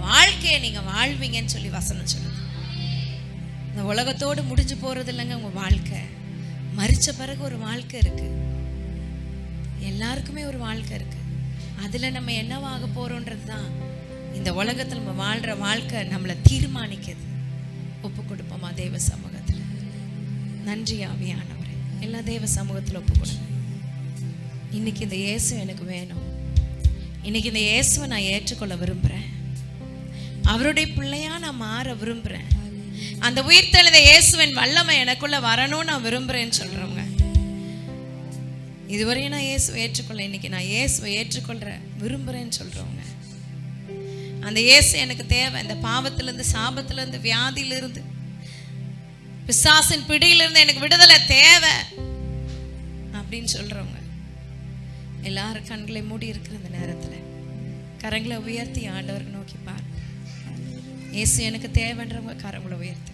வாழ்க்கையை நீங்க வாழ்வீங்கன்னு சொல்லி வசனம் சொல்லுது. இந்த உலகத்தோடு முடிஞ்சு போறது இல்லைங்க உங்க வாழ்க்கை. மரிச்ச பிறகு ஒரு வாழ்க்கை இருக்கு, எல்லாருக்குமே ஒரு வாழ்க்கை இருக்கு. அதுல நம்ம என்னவாக போறோன்றது தான் இந்த உலகத்துல நம்ம வாழ்ற வாழ்க்கை நம்மளை தீர்மானிக்குது. ஒப்பு கொடுப்போமா தேவ சமூகத்துல? நன்றி ஆவியானவரே. எல்லா தேவ சமூகத்துல ஒப்பு கொடுங்க. இன்னைக்கு இந்த இயேசு எனக்கு வேணும். இன்னைக்கு இந்த இயேசுவை நான் ஏற்றுக்கொள்ள விரும்புறேன். அவருடைய பிள்ளையா நான் மாற விரும்புறேன். அந்த உயிர்த்தெழுந்த இயேசுவின் வல்லமை எனக்குள்ள வரணும்னு நான் விரும்புறேன்னு சொல்றவங்க, இதுவரையும் நான் இயேசுவை ஏற்றுக்கொள்ள, இன்னைக்கு நான் இயேசுவை ஏற்றுக்கொள்ற விரும்புறேன்னு சொல்றவங்க, அந்த இயேசு எனக்கு தேவை. இந்த பாவத்திலிருந்து, சாபத்திலிருந்து, வியாதியிலிருந்து, பிசாசின் பிடியிலிருந்து எனக்கு விடுதலை தேவை அப்படின்னு சொல்றவங்க எல்லாரும் கண்களை மூடி இருக்கிற இந்த நேரத்துல கரங்களை உயர்த்தி ஆண்டவரை நோக்கி பாரு. இயேசு எனக்கு தேவைன்றவங்க கரங்களை உயர்த்துங்க.